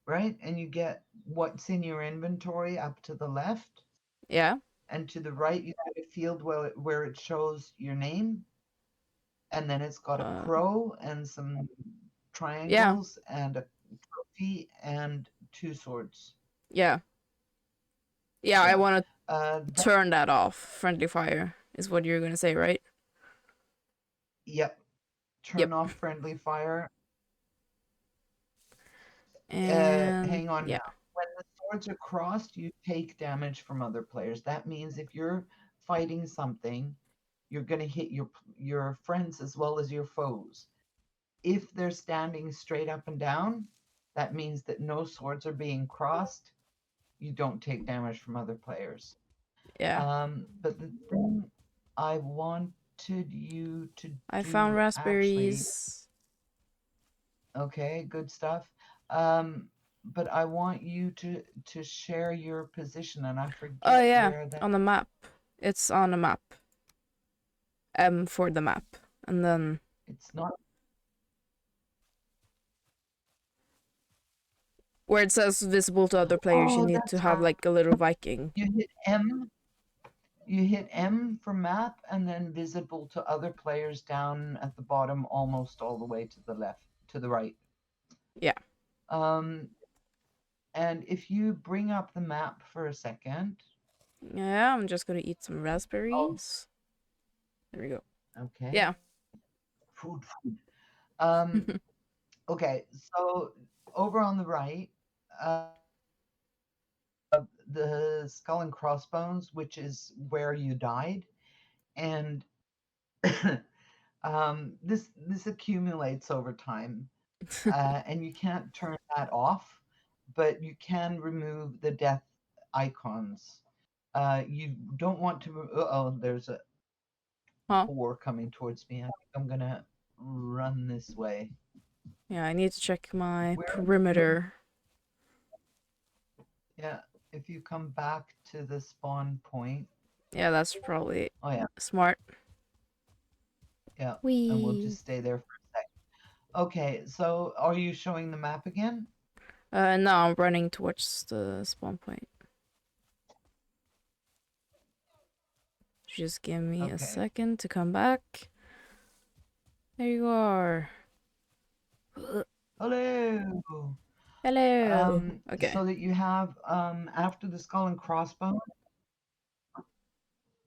[SPEAKER 2] right, and you get what's in your inventory up to the left,
[SPEAKER 1] Yeah.
[SPEAKER 2] and to the right, you have a field where it shows your name, and then it's got a
[SPEAKER 1] Uh.
[SPEAKER 2] crow and some
[SPEAKER 1] Yeah.
[SPEAKER 2] triangles and a trophy and two swords.
[SPEAKER 1] Yeah. Yeah. I
[SPEAKER 2] Yeah.
[SPEAKER 1] want to
[SPEAKER 2] That,
[SPEAKER 1] turn that off. Friendly fire is what you're gonna say, right?
[SPEAKER 2] yep.
[SPEAKER 1] Yep.
[SPEAKER 2] Turn off friendly fire.
[SPEAKER 1] And
[SPEAKER 2] Hang on
[SPEAKER 1] yeah.
[SPEAKER 2] now. When the swords are crossed, you take damage from other players. That means if you're fighting something, you're going to hit your friends as well as your foes. If they're standing straight up and down, that means that no swords are being crossed. You don't take damage from other players.
[SPEAKER 1] Yeah.
[SPEAKER 2] But the thing I wanted you to
[SPEAKER 1] I found
[SPEAKER 2] do actually,
[SPEAKER 1] raspberries.
[SPEAKER 2] okay, good stuff. Um, but I want you to share your position, and I
[SPEAKER 1] Oh
[SPEAKER 2] forget
[SPEAKER 1] yeah,
[SPEAKER 2] where that.
[SPEAKER 1] on the map. It's on the map. M for the map. And then
[SPEAKER 2] It's not.
[SPEAKER 1] where it says visible to other players, you
[SPEAKER 2] Oh,
[SPEAKER 1] need to
[SPEAKER 2] that's
[SPEAKER 1] have
[SPEAKER 2] right.
[SPEAKER 1] like a little Viking.
[SPEAKER 2] You hit M. You hit M for map, and then visible to other players down at the bottom, almost all the way to the left, to the right.
[SPEAKER 1] Yeah.
[SPEAKER 2] Um, and if you bring up the map for a second.
[SPEAKER 1] Yeah, I'm just gonna eat some
[SPEAKER 2] Oh,
[SPEAKER 1] raspberries. There we go.
[SPEAKER 2] okay.
[SPEAKER 1] Yeah.
[SPEAKER 2] Food, food. Um, okay, so over on the right, uh, the skull and crossbones, which is where you died, and this accumulates over time, and you can't turn that off, but you can remove the death icons. You don't want to. Oh, there's a
[SPEAKER 1] Huh?
[SPEAKER 2] boar coming towards me. I think I'm gonna run this way.
[SPEAKER 1] Yeah, I need to check my
[SPEAKER 2] Where are you?
[SPEAKER 1] perimeter.
[SPEAKER 2] Yeah, if you come back to the spawn point.
[SPEAKER 1] Yeah, that's probably
[SPEAKER 2] Oh yeah,
[SPEAKER 1] smart.
[SPEAKER 2] yeah, and we'll
[SPEAKER 1] Wee.
[SPEAKER 2] just stay there for a sec. Okay, so are you showing the map again?
[SPEAKER 1] Now I'm running towards the spawn point. Just give me a
[SPEAKER 2] Okay.
[SPEAKER 1] second to come back. There you are.
[SPEAKER 2] Hello.
[SPEAKER 1] Hello. Okay.
[SPEAKER 2] So that you have after the skull and crossbones,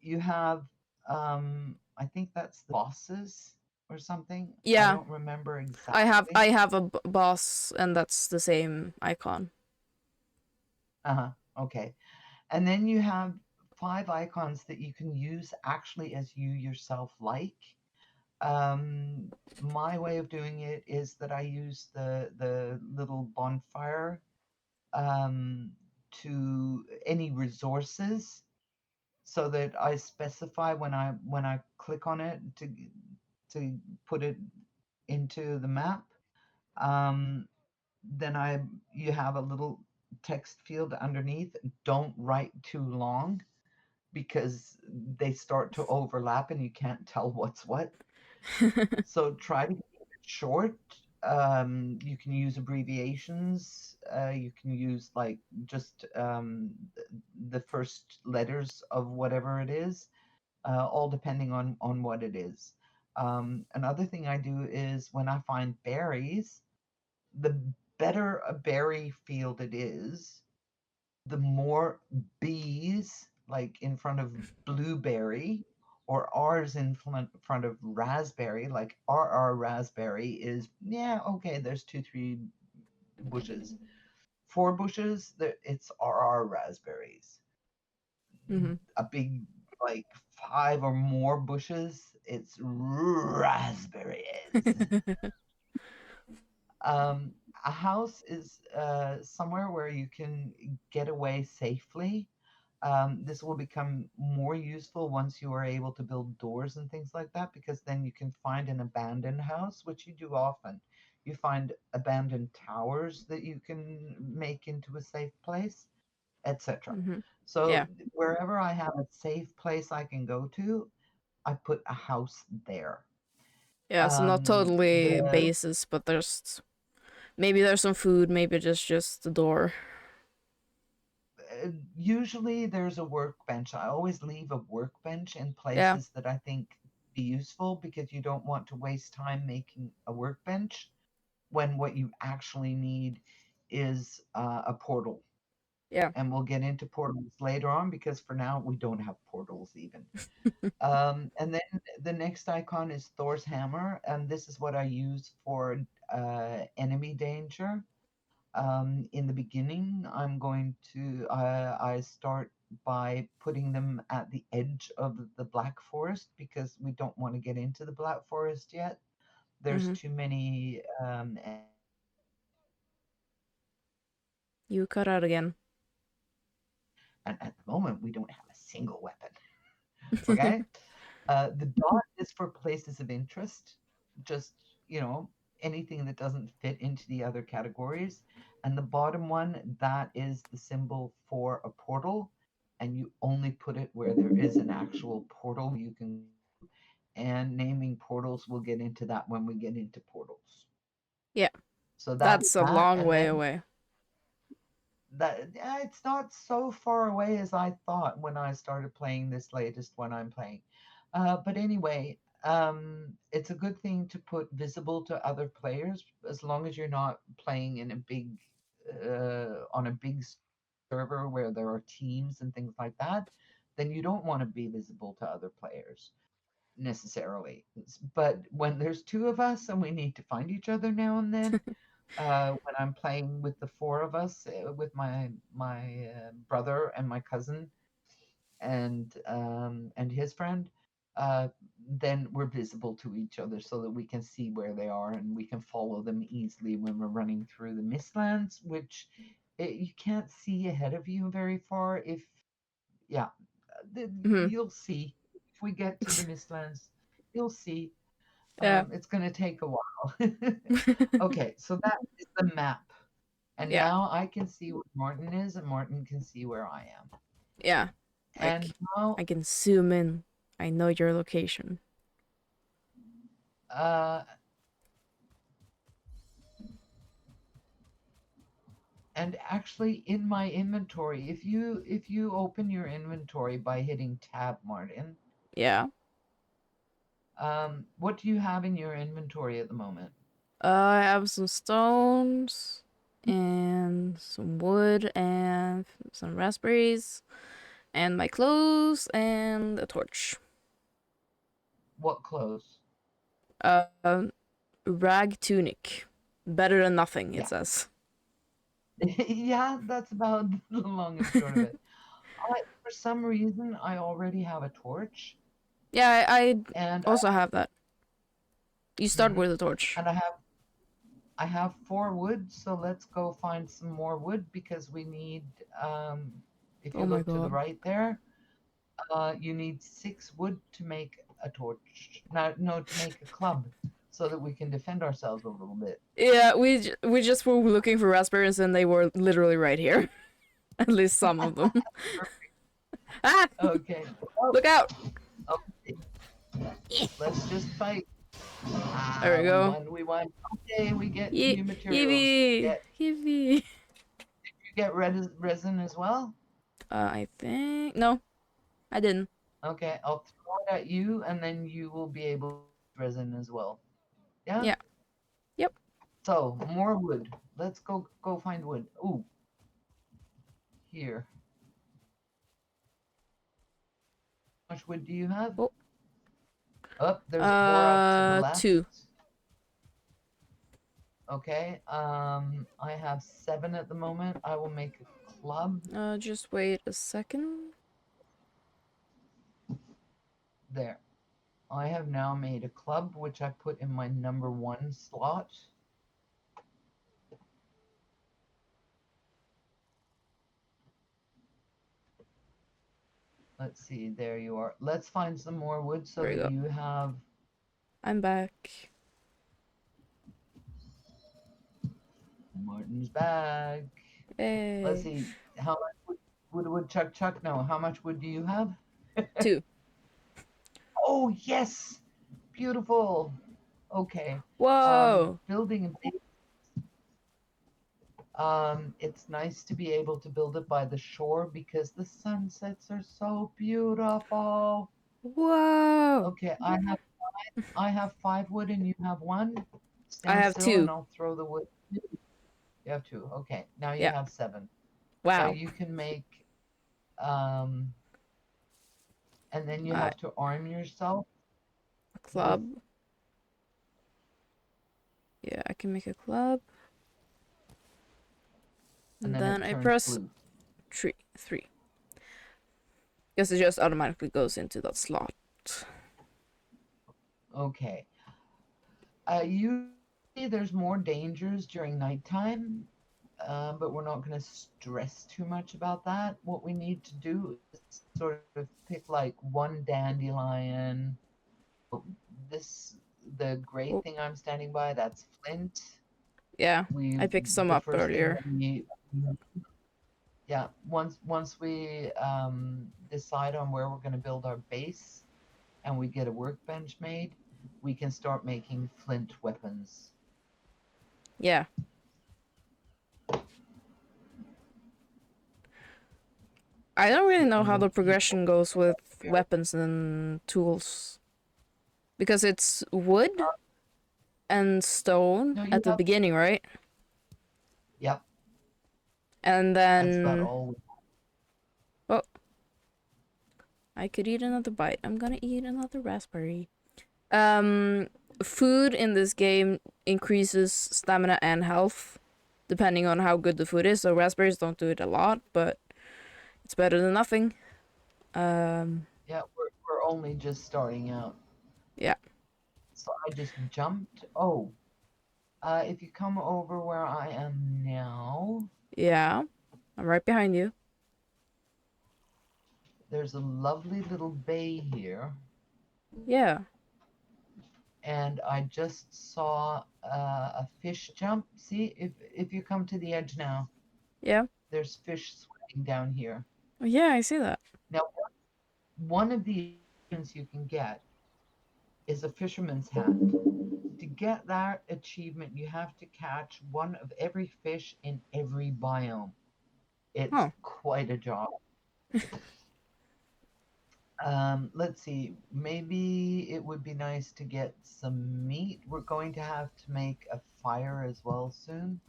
[SPEAKER 2] you have I think that's the bosses or something. I
[SPEAKER 1] Yeah,
[SPEAKER 2] don't remember
[SPEAKER 1] I have
[SPEAKER 2] exactly.
[SPEAKER 1] I have a boss, and that's the same icon.
[SPEAKER 2] Uh-huh. Okay. And then you have 5 icons that you can use actually as you yourself like. My way of doing it is that I use the little bonfire to any resources so that I specify when I click on it to put it into the map. Um, then you have a little text field underneath. Don't write too long because they start to overlap and you can't tell what's what. So try to keep it short. You can use abbreviations. You can use like just the first letters of whatever it is, all depending on what it is. Another thing I do is when I find berries, the better a berry field it is, the more B's like in front of blueberry or R's in front of raspberry, like RR raspberry is, yeah, okay, there's 2, 3 bushes. 4 bushes, it's RR raspberries.
[SPEAKER 1] Hmm.
[SPEAKER 2] A big, like 5 or more bushes, it's raspberries. Um, a house is somewhere where you can get away safely. This will become more useful once you are able to build doors and things like that, because then you can find an abandoned house, which you do often. You find abandoned towers that you can make into a safe place, etc.
[SPEAKER 1] Hmm.
[SPEAKER 2] So
[SPEAKER 1] Yeah.
[SPEAKER 2] wherever I have a safe place I can go to, I put a house there.
[SPEAKER 1] Yeah, so not totally
[SPEAKER 2] The
[SPEAKER 1] bases, but maybe there's some food, maybe just the door.
[SPEAKER 2] Usually there's a workbench. I always leave a workbench in
[SPEAKER 1] Yeah.
[SPEAKER 2] places that I think be useful because you don't want to waste time making a workbench when what you actually need is a portal.
[SPEAKER 1] Yeah.
[SPEAKER 2] And we'll get into portals later on because for now we don't have portals even. And then the next icon is Thor's hammer, and this is what I use for enemy danger. In the beginning, I start by putting them at the edge of the Black Forest because we don't want to get into the Black Forest yet. There's
[SPEAKER 1] Hmm.
[SPEAKER 2] too many
[SPEAKER 1] You cut out again.
[SPEAKER 2] and at the moment we don't have a single weapon. Okay. The dot is for places of interest, just, you know, anything that doesn't fit into the other categories. And the bottom one, that is the symbol for a portal. And you only put it where there is an actual portal you can go to. And naming portals, we'll get into that when we get into portals.
[SPEAKER 1] Yeah,
[SPEAKER 2] So that is
[SPEAKER 1] that's a
[SPEAKER 2] that.
[SPEAKER 1] long
[SPEAKER 2] And
[SPEAKER 1] way
[SPEAKER 2] then
[SPEAKER 1] away.
[SPEAKER 2] it's not so far away as I thought when I started playing this latest one I'm playing. But anyway, it's a good thing to put visible to other players as long as you're not playing in a big on a big server where there are teams and things like that. Then you don't want to be visible to other players necessarily. But when there's 2 of us and we need to find each other now and then, when I'm playing with the 4 of us, with my brother and my cousin and his friend, uh, then we're visible to each other so that we can see where they are and we can follow them easily when we're running through the mistlands, which you can't see ahead of you very far Yeah,
[SPEAKER 1] Hmm.
[SPEAKER 2] you'll see. If we get to the Mistlands, you'll see.
[SPEAKER 1] Yeah.
[SPEAKER 2] It's going to take a while. Okay, so that is the map. And
[SPEAKER 1] Yeah.
[SPEAKER 2] now I can see where Martin is, and Martin can see where I am.
[SPEAKER 1] Yeah.
[SPEAKER 2] And
[SPEAKER 1] Like
[SPEAKER 2] now,
[SPEAKER 1] I can zoom in. I know your location.
[SPEAKER 2] uh, and actually in my inventory, if you open your inventory by hitting tab, Martin,
[SPEAKER 1] Yeah.
[SPEAKER 2] what do you have in your inventory at the moment?
[SPEAKER 1] I have some stones and some wood and some raspberries and my clothes and a torch.
[SPEAKER 2] What clothes?
[SPEAKER 1] Uh, rag tunic. Better than nothing, it
[SPEAKER 2] Yeah.
[SPEAKER 1] says.
[SPEAKER 2] Yeah, that's about the long and short of it. For some reason, I already have a torch,
[SPEAKER 1] Yeah, I
[SPEAKER 2] and
[SPEAKER 1] also have that. You start
[SPEAKER 2] mhm,
[SPEAKER 1] with a torch.
[SPEAKER 2] and I have 4 wood, so let's go find some more wood because we need. If
[SPEAKER 1] Oh
[SPEAKER 2] you
[SPEAKER 1] my
[SPEAKER 2] look to the
[SPEAKER 1] god.
[SPEAKER 2] right there, you need 6 wood to make a torch. No, to make a club, so that we can defend ourselves a little bit.
[SPEAKER 1] Yeah, we just were looking for raspberries and they were literally right here. At least some of them. Ah!
[SPEAKER 2] Okay. Oh,
[SPEAKER 1] Look out!
[SPEAKER 2] okay. Let's just fight.
[SPEAKER 1] There we
[SPEAKER 2] We
[SPEAKER 1] go.
[SPEAKER 2] won. We won. Okay, we get
[SPEAKER 1] Ye
[SPEAKER 2] new materials.
[SPEAKER 1] Yivy! Yivy!
[SPEAKER 2] You get resin as well.
[SPEAKER 1] I think no, I didn't.
[SPEAKER 2] Okay, I'll throw it at you, and then you will be able to use resin as well. Yeah.
[SPEAKER 1] Yeah. Yep.
[SPEAKER 2] So more wood. Let's go find wood. Ooh, here. How much wood do you have?
[SPEAKER 1] Oh.
[SPEAKER 2] Oh, there's more up to the left.
[SPEAKER 1] 2.
[SPEAKER 2] Okay. I have 7 at the moment. I will make a club
[SPEAKER 1] Just wait a second.
[SPEAKER 2] there. I have now made a club, which I put in my number 1 slot. Let's see, there you are. Let's find some more wood so
[SPEAKER 1] There we
[SPEAKER 2] that
[SPEAKER 1] go.
[SPEAKER 2] you have.
[SPEAKER 1] I'm back.
[SPEAKER 2] Martin's bag. Let's
[SPEAKER 1] Hey.
[SPEAKER 2] see, how much would Chuck know? How much wood do you have?
[SPEAKER 1] 2.
[SPEAKER 2] Oh, yes! Beautiful. Okay.
[SPEAKER 1] Whoa!
[SPEAKER 2] Building a base. It's nice to be able to build it by the shore because the sunsets are so beautiful.
[SPEAKER 1] Whoa!
[SPEAKER 2] Okay, I have 5 wood and you have 1.
[SPEAKER 1] I
[SPEAKER 2] Stand
[SPEAKER 1] have
[SPEAKER 2] still and
[SPEAKER 1] 2.
[SPEAKER 2] I'll throw the wood. You have 2. Okay, now you
[SPEAKER 1] Yeah.
[SPEAKER 2] have 7. So
[SPEAKER 1] Wow.
[SPEAKER 2] you can make, um, and then you
[SPEAKER 1] I
[SPEAKER 2] have to arm yourself
[SPEAKER 1] a
[SPEAKER 2] with,
[SPEAKER 1] club. Yeah, I can make a club.
[SPEAKER 2] and
[SPEAKER 1] And
[SPEAKER 2] then
[SPEAKER 1] then
[SPEAKER 2] it
[SPEAKER 1] I
[SPEAKER 2] turns
[SPEAKER 1] press
[SPEAKER 2] blue.
[SPEAKER 1] 3. Because it just automatically goes into that slot.
[SPEAKER 2] Okay. Usually there's more dangers during nighttime, but we're not going to stress too much about that. What we need to do is sort of pick like one dandelion. This the gray
[SPEAKER 1] Oh,
[SPEAKER 2] thing I'm standing by. That's flint.
[SPEAKER 1] yeah.
[SPEAKER 2] We
[SPEAKER 1] I picked some
[SPEAKER 2] the
[SPEAKER 1] up
[SPEAKER 2] first thing
[SPEAKER 1] earlier.
[SPEAKER 2] that we yeah once we decide on where we're going to build our base and we get a workbench made, we can start making flint weapons.
[SPEAKER 1] Yeah. I don't really know how the
[SPEAKER 2] Let's see.
[SPEAKER 1] progression goes with weapons and tools. Because it's wood and stone
[SPEAKER 2] No, you
[SPEAKER 1] at the
[SPEAKER 2] have.
[SPEAKER 1] beginning, right?
[SPEAKER 2] Yep,
[SPEAKER 1] And
[SPEAKER 2] that's about
[SPEAKER 1] then
[SPEAKER 2] all.
[SPEAKER 1] oh, I could eat another bite. I'm gonna eat another raspberry. Um, food in this game increases stamina and health depending on how good the food is. So raspberries don't do it a lot, but it's better than nothing.
[SPEAKER 2] Yeah, we're only just starting out.
[SPEAKER 1] Yeah,
[SPEAKER 2] So I just jumped. Oh, if you come over where I am now,
[SPEAKER 1] yeah. I'm right behind you.
[SPEAKER 2] There's a lovely little bay here,
[SPEAKER 1] Yeah.
[SPEAKER 2] and I just saw a fish jump. See, if you come to the edge now,
[SPEAKER 1] Yeah.
[SPEAKER 2] there's fish swimming down here.
[SPEAKER 1] Oh, yeah, I see that.
[SPEAKER 2] Now, one of the achievements you can get is a fisherman's hat. To get that achievement, you have to catch one of every fish in every biome. It's
[SPEAKER 1] Huh.
[SPEAKER 2] quite a job. Let's see. Maybe it would be nice to get some meat. We're going to have to make a fire as well soon.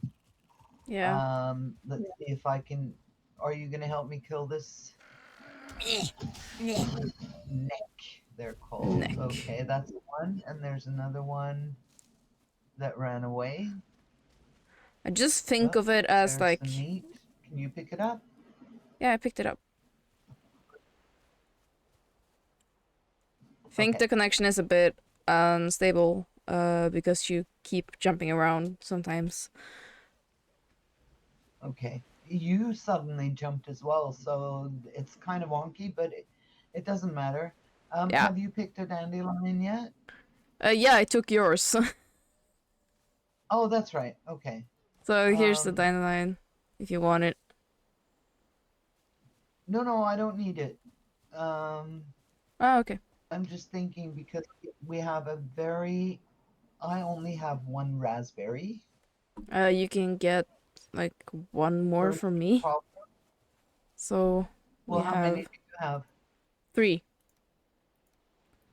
[SPEAKER 1] Yeah.
[SPEAKER 2] Let's see if I can. Are you going to help me kill this neck? They're called.
[SPEAKER 1] Neck.
[SPEAKER 2] Okay, that's one. And there's another one that ran away.
[SPEAKER 1] I just think
[SPEAKER 2] Oh,
[SPEAKER 1] of it as
[SPEAKER 2] there's
[SPEAKER 1] like,
[SPEAKER 2] some meat. Can you pick it up?
[SPEAKER 1] yeah, I picked it up. I think
[SPEAKER 2] Okay.
[SPEAKER 1] the connection is a bit unstable because you keep jumping around sometimes.
[SPEAKER 2] Okay. You suddenly jumped as well, so it's kind of wonky, but it doesn't matter.
[SPEAKER 1] Yeah.
[SPEAKER 2] Have you picked a dandelion yet?
[SPEAKER 1] Yeah, I took yours.
[SPEAKER 2] Oh, that's right. Okay.
[SPEAKER 1] So here's the
[SPEAKER 2] Um,
[SPEAKER 1] dandelion if you want it.
[SPEAKER 2] no, I don't need it. Um,
[SPEAKER 1] Oh, okay.
[SPEAKER 2] I'm just thinking because we have a very, I only have one raspberry.
[SPEAKER 1] You can get like one more
[SPEAKER 2] Or
[SPEAKER 1] from me.
[SPEAKER 2] prob-
[SPEAKER 1] So we
[SPEAKER 2] well, how many
[SPEAKER 1] have
[SPEAKER 2] do you have?
[SPEAKER 1] 3.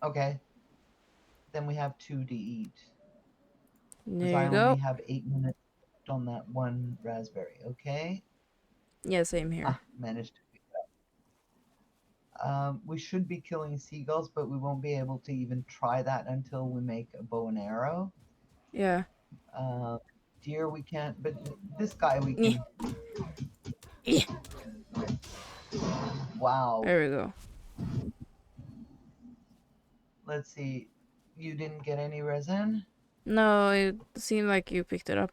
[SPEAKER 2] Okay, then we have two to eat because
[SPEAKER 1] There
[SPEAKER 2] I
[SPEAKER 1] you
[SPEAKER 2] only
[SPEAKER 1] go.
[SPEAKER 2] have 8 minutes left on that one raspberry. Okay.
[SPEAKER 1] Yeah, same here.
[SPEAKER 2] Ah, managed to. We should be killing seagulls, but we won't be able to even try that until we make a bow and arrow.
[SPEAKER 1] Yeah.
[SPEAKER 2] Uh, Deer we can't, but this guy we
[SPEAKER 1] Eh,
[SPEAKER 2] can.
[SPEAKER 1] eh.
[SPEAKER 2] Wow.
[SPEAKER 1] There we go.
[SPEAKER 2] Let's see. You didn't get any resin?
[SPEAKER 1] No, it seemed like you picked it up.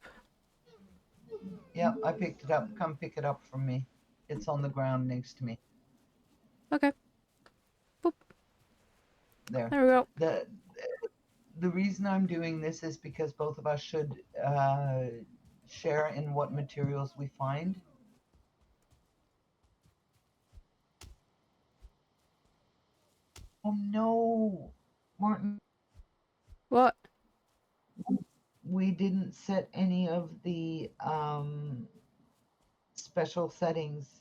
[SPEAKER 2] Yep, I picked it up. Come pick it up from me. It's on the ground next to me.
[SPEAKER 1] Okay. Boop.
[SPEAKER 2] There.
[SPEAKER 1] There we go.
[SPEAKER 2] The the reason I'm doing this is because both of us should share in what materials we find. Oh no, Martin,
[SPEAKER 1] What?
[SPEAKER 2] we didn't set any of the special settings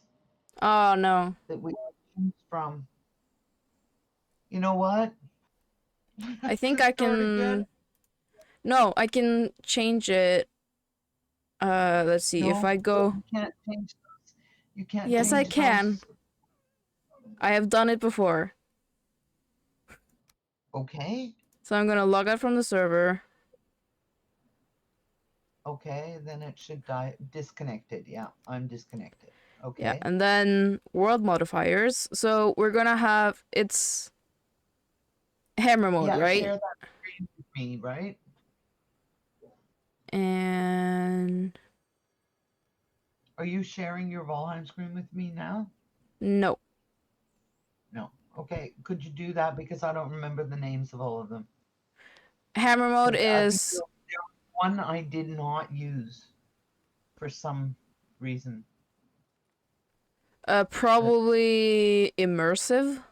[SPEAKER 1] Oh, no.
[SPEAKER 2] that we choose from. You know what?
[SPEAKER 1] I
[SPEAKER 2] Have
[SPEAKER 1] think
[SPEAKER 2] to
[SPEAKER 1] I
[SPEAKER 2] start again.
[SPEAKER 1] can... No, I can change it. Let's see. If
[SPEAKER 2] No,
[SPEAKER 1] I go...
[SPEAKER 2] you can't change those. You can't
[SPEAKER 1] Yes, I
[SPEAKER 2] change
[SPEAKER 1] can.
[SPEAKER 2] those.
[SPEAKER 1] I have done it before.
[SPEAKER 2] Okay.
[SPEAKER 1] So I'm gonna log out from the server.
[SPEAKER 2] Okay, then it should die disconnected. Yeah, I'm disconnected.
[SPEAKER 1] Yeah,
[SPEAKER 2] Okay.
[SPEAKER 1] and then world modifiers. So we're gonna have... It's hammer mode,
[SPEAKER 2] Yeah,
[SPEAKER 1] right?
[SPEAKER 2] share that screen with me, right?
[SPEAKER 1] And...
[SPEAKER 2] Are you sharing your Valheim screen with me now?
[SPEAKER 1] No.
[SPEAKER 2] No. Okay, could you do that because I don't remember the names of all of them?
[SPEAKER 1] Hammer mode
[SPEAKER 2] Because I think
[SPEAKER 1] is...
[SPEAKER 2] there was one I did not use for some reason.
[SPEAKER 1] Probably immersive.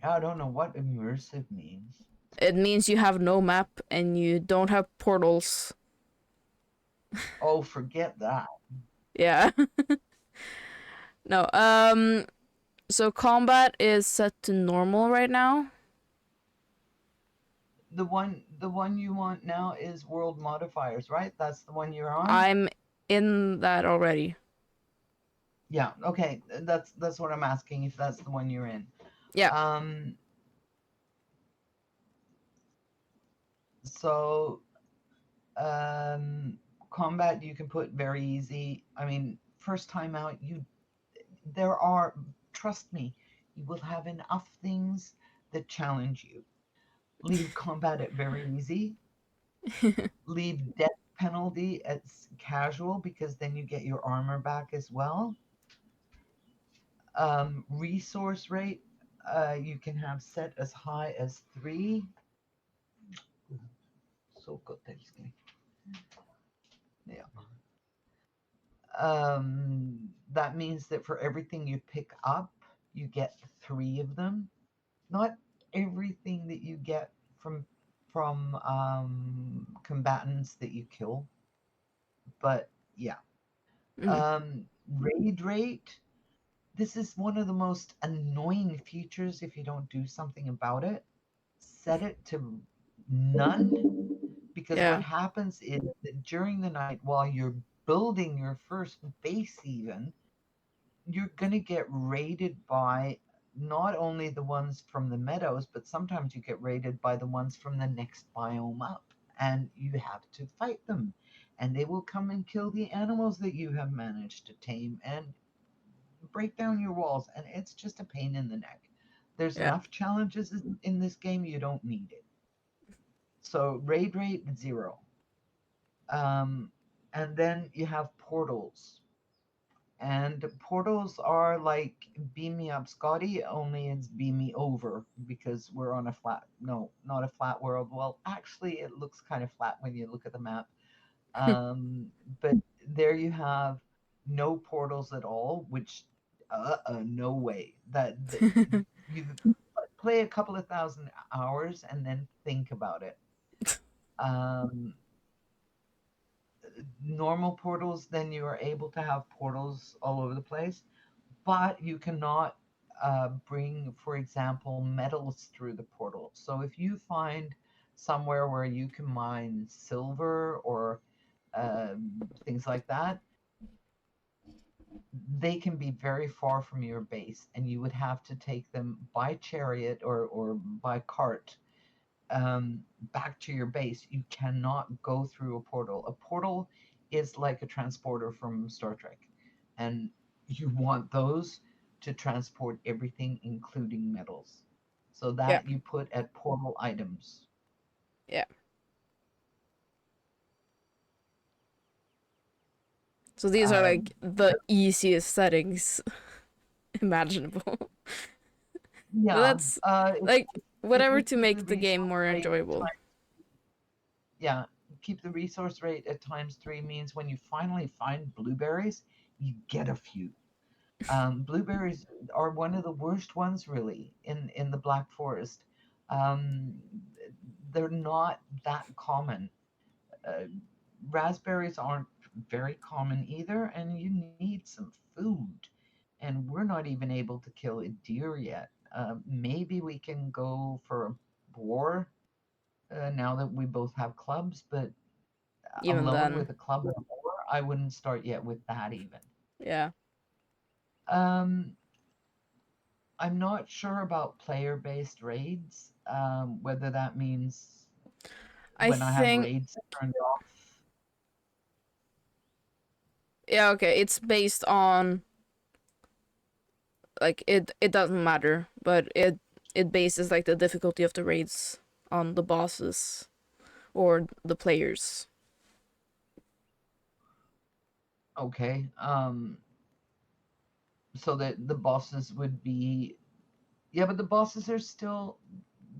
[SPEAKER 2] I don't know what immersive means.
[SPEAKER 1] It means you have no map and you don't have portals.
[SPEAKER 2] Oh, forget that.
[SPEAKER 1] Yeah. No, so combat is set to normal right now.
[SPEAKER 2] The one you want now is world modifiers, right? That's the one you're on?
[SPEAKER 1] I'm in that already.
[SPEAKER 2] Yeah, okay. That's what I'm asking if that's the one you're in.
[SPEAKER 1] Yeah.
[SPEAKER 2] Um so combat you can put very easy. I mean, first time out there are, trust me, you will have enough things that challenge you. Leave combat at very easy. Leave death penalty at casual because then you get your armor back as well. Resource rate, you can have set as high as 3. So good, yeah. That means that for everything you pick up, you get 3 of them. Not everything that you get from combatants that you kill, but yeah.
[SPEAKER 1] Mm.
[SPEAKER 2] Raid rate. This is one of the most annoying features if you don't do something about it. Set it to none, because what
[SPEAKER 1] Yeah.
[SPEAKER 2] happens is that during the night while you're building your first base, even, you're going to get raided by not only the ones from the meadows, but sometimes you get raided by the ones from the next biome up, and you have to fight them. And they will come and kill the animals that you have managed to tame and break down your walls, and it's just a pain in the neck. There's
[SPEAKER 1] Yeah.
[SPEAKER 2] enough challenges in this game, you don't need it. So, raid rate 0. Um, and then you have portals. And portals are like Beam Me Up Scotty, only it's Beam Me Over because we're on a flat, no, not a flat world. Well, actually, it looks kind of flat when you look at the map. Um, but there you have no portals at all, which, no way. That you play a couple of thousand hours and then think about it. Um, Normal portals, then you are able to have portals all over the place, but you cannot bring, for example, metals through the portal. So if you find somewhere where you can mine silver or things like that, they can be very far from your base, and you would have to take them by chariot or by cart um, back to your base. You cannot go through a portal. A portal is like a transporter from Star Trek, and you want those to transport everything, including metals. So
[SPEAKER 1] Yeah.
[SPEAKER 2] that you put at portal items.
[SPEAKER 1] Yeah. So these are
[SPEAKER 2] Um,
[SPEAKER 1] like the easiest settings imaginable. But
[SPEAKER 2] yeah,
[SPEAKER 1] that's
[SPEAKER 2] if,
[SPEAKER 1] like
[SPEAKER 2] if
[SPEAKER 1] whatever
[SPEAKER 2] you
[SPEAKER 1] to
[SPEAKER 2] keep the
[SPEAKER 1] make the game
[SPEAKER 2] resource
[SPEAKER 1] more
[SPEAKER 2] rate at
[SPEAKER 1] enjoyable.
[SPEAKER 2] time, yeah, keep the resource rate at times 3 means when you finally find blueberries, you get a few. Blueberries are one of the worst ones, really, in the Black Forest. Um, they're not that common. Uh, Raspberries aren't very common either, and you need some food. And we're not even able to kill a deer yet. Maybe we can go for a boar now that we both have clubs, but
[SPEAKER 1] Even
[SPEAKER 2] alone
[SPEAKER 1] then.
[SPEAKER 2] with a club and a boar, I wouldn't start yet with that even.
[SPEAKER 1] Yeah.
[SPEAKER 2] Um, I'm not sure about player-based raids, whether that means
[SPEAKER 1] I
[SPEAKER 2] when I have
[SPEAKER 1] think
[SPEAKER 2] raids turned off.
[SPEAKER 1] yeah, okay, it's based on like it doesn't matter, but it bases like the difficulty of the raids on the bosses or the players.
[SPEAKER 2] Okay, so that the bosses would be, yeah, but the bosses are still,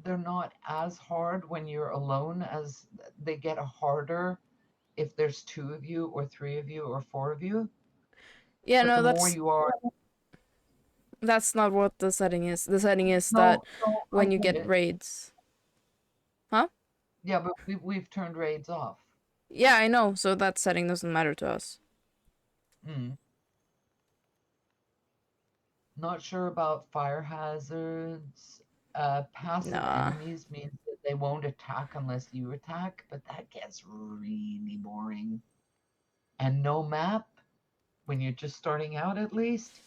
[SPEAKER 2] they're not as hard when you're alone as they get harder if there's 2 of you or 3 of you or 4 of you.
[SPEAKER 1] Yeah,
[SPEAKER 2] But the
[SPEAKER 1] no,
[SPEAKER 2] more you are,
[SPEAKER 1] that's not what the setting is. The setting is that
[SPEAKER 2] no, no, I
[SPEAKER 1] when you
[SPEAKER 2] get
[SPEAKER 1] get
[SPEAKER 2] it.
[SPEAKER 1] raids. Huh?
[SPEAKER 2] Yeah, but we've turned raids off.
[SPEAKER 1] Yeah, I know. So that setting doesn't matter to us.
[SPEAKER 2] Mm. Not sure about fire hazards. Passive
[SPEAKER 1] Nah.
[SPEAKER 2] enemies means that they won't attack unless you attack, but that gets really boring. And no map, when you're just starting out at least,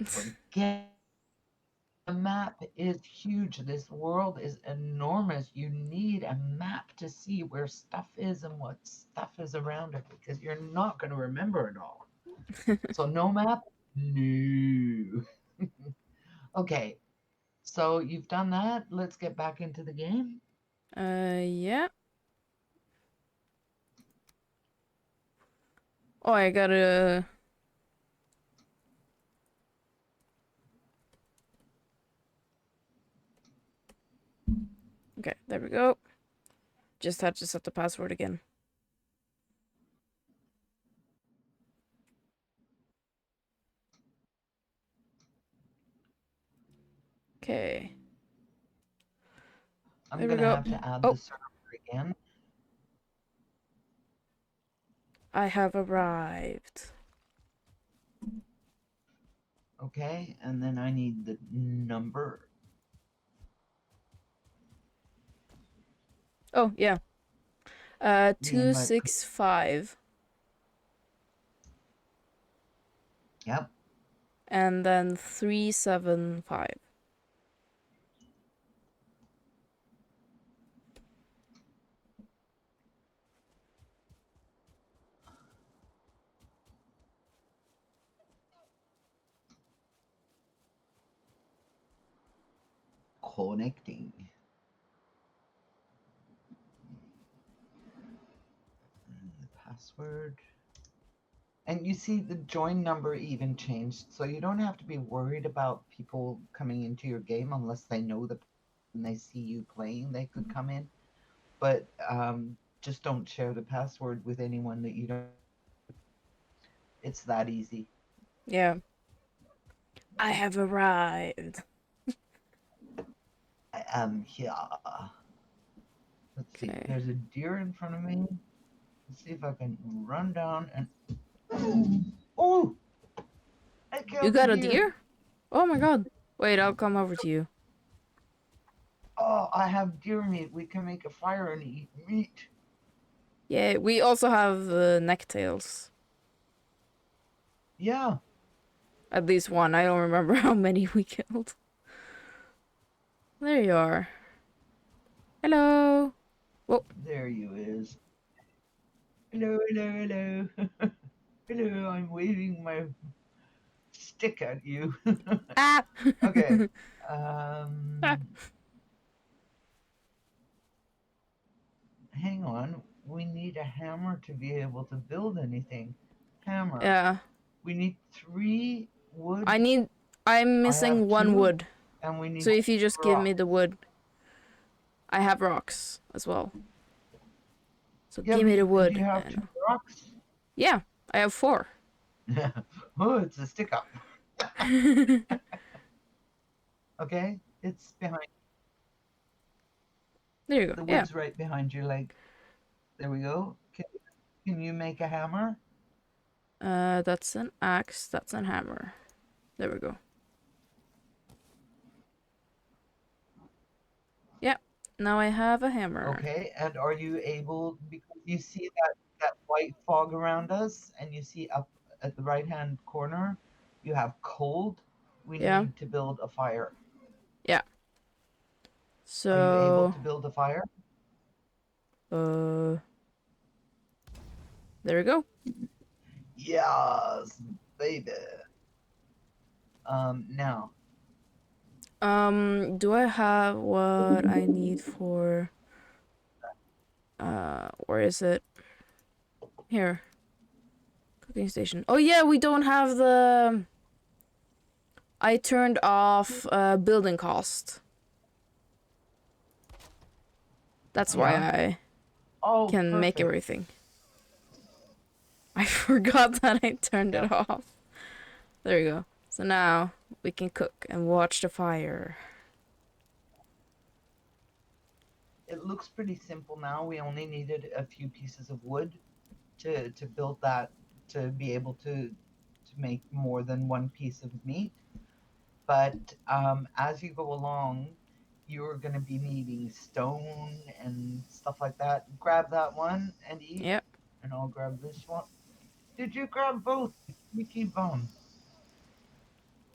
[SPEAKER 2] forget. The map is huge. This world is enormous. You need a map to see where stuff is and what stuff is around it because you're not going to remember it all. So, no map? No. Okay, so you've done that. Let's get back into the game.
[SPEAKER 1] Yeah. Oh, I gotta. Okay, there we go. Just had to set the password again. Okay.
[SPEAKER 2] I'm
[SPEAKER 1] There we
[SPEAKER 2] gonna
[SPEAKER 1] go.
[SPEAKER 2] have to add
[SPEAKER 1] Oh,
[SPEAKER 2] the server again.
[SPEAKER 1] I have arrived.
[SPEAKER 2] Okay, and then I need the number.
[SPEAKER 1] Oh, yeah.
[SPEAKER 2] The invite.
[SPEAKER 1] 265.
[SPEAKER 2] Yep.
[SPEAKER 1] And then 375.
[SPEAKER 2] Connecting. And the password. And you see the join number even changed, so you don't have to be worried about people coming into your game unless they know the when they see you playing, they could come in. But just don't share the password with anyone that you don't. It's that easy.
[SPEAKER 1] Yeah. I have arrived.
[SPEAKER 2] I am here. Let's see.
[SPEAKER 1] Okay.
[SPEAKER 2] There's a deer in front of me. Let's see if I can run down and. Oh! I
[SPEAKER 1] You
[SPEAKER 2] killed a
[SPEAKER 1] got a
[SPEAKER 2] deer.
[SPEAKER 1] deer? Oh my god. Wait, I'll come over to you.
[SPEAKER 2] Oh, I have deer meat. We can make a fire and eat meat.
[SPEAKER 1] Yeah, we also have necktails.
[SPEAKER 2] Yeah.
[SPEAKER 1] At least one. I don't remember how many we killed. There you are. Hello. Whoa.
[SPEAKER 2] There you is. Hello, hello, hello. Hello, I'm waving my stick at you.
[SPEAKER 1] Ah.
[SPEAKER 2] Okay.
[SPEAKER 1] Ah.
[SPEAKER 2] Hang on. We need a hammer to be able to build anything. Hammer.
[SPEAKER 1] Yeah.
[SPEAKER 2] We need 3 wood.
[SPEAKER 1] I'm
[SPEAKER 2] I
[SPEAKER 1] missing
[SPEAKER 2] have
[SPEAKER 1] one
[SPEAKER 2] 2,
[SPEAKER 1] wood.
[SPEAKER 2] and we
[SPEAKER 1] So
[SPEAKER 2] need
[SPEAKER 1] if you just give me the
[SPEAKER 2] rocks.
[SPEAKER 1] wood, I have rocks as well. So
[SPEAKER 2] Yeah,
[SPEAKER 1] give me the
[SPEAKER 2] but do you
[SPEAKER 1] wood.
[SPEAKER 2] have 2
[SPEAKER 1] And
[SPEAKER 2] rocks?
[SPEAKER 1] yeah, I have 4.
[SPEAKER 2] Oh, it's a stick up. Okay, it's behind.
[SPEAKER 1] There you go.
[SPEAKER 2] The
[SPEAKER 1] Yeah.
[SPEAKER 2] wood's right behind your leg. There we go. Can you make a hammer?
[SPEAKER 1] That's an axe. That's a hammer. There we go. Yeah. Now I have a hammer.
[SPEAKER 2] Okay, and are you able, because you see that white fog around us, and you see up at the right-hand corner, you have cold. We
[SPEAKER 1] Yeah.
[SPEAKER 2] need to build a fire.
[SPEAKER 1] Yeah.
[SPEAKER 2] Are you able
[SPEAKER 1] So,
[SPEAKER 2] to build a fire?
[SPEAKER 1] uh, there we go.
[SPEAKER 2] Yes, baby. Now,
[SPEAKER 1] Do I have what I need for, where is it? Here. Cooking station. Oh yeah, we don't have the, I turned off, building cost. That's why
[SPEAKER 2] yeah.
[SPEAKER 1] I
[SPEAKER 2] Oh,
[SPEAKER 1] can make
[SPEAKER 2] perfect.
[SPEAKER 1] everything. I forgot that I turned
[SPEAKER 2] Yep.
[SPEAKER 1] it off. There you go. So now we can cook and watch the fire.
[SPEAKER 2] It looks pretty simple now. We only needed a few pieces of wood to build that, to be able to make more than one piece of meat. But as you go along, you're going to be needing stone and stuff like that. Grab that one and eat,
[SPEAKER 1] Yep.
[SPEAKER 2] and I'll grab this one. Did you grab both? Mickey Bum.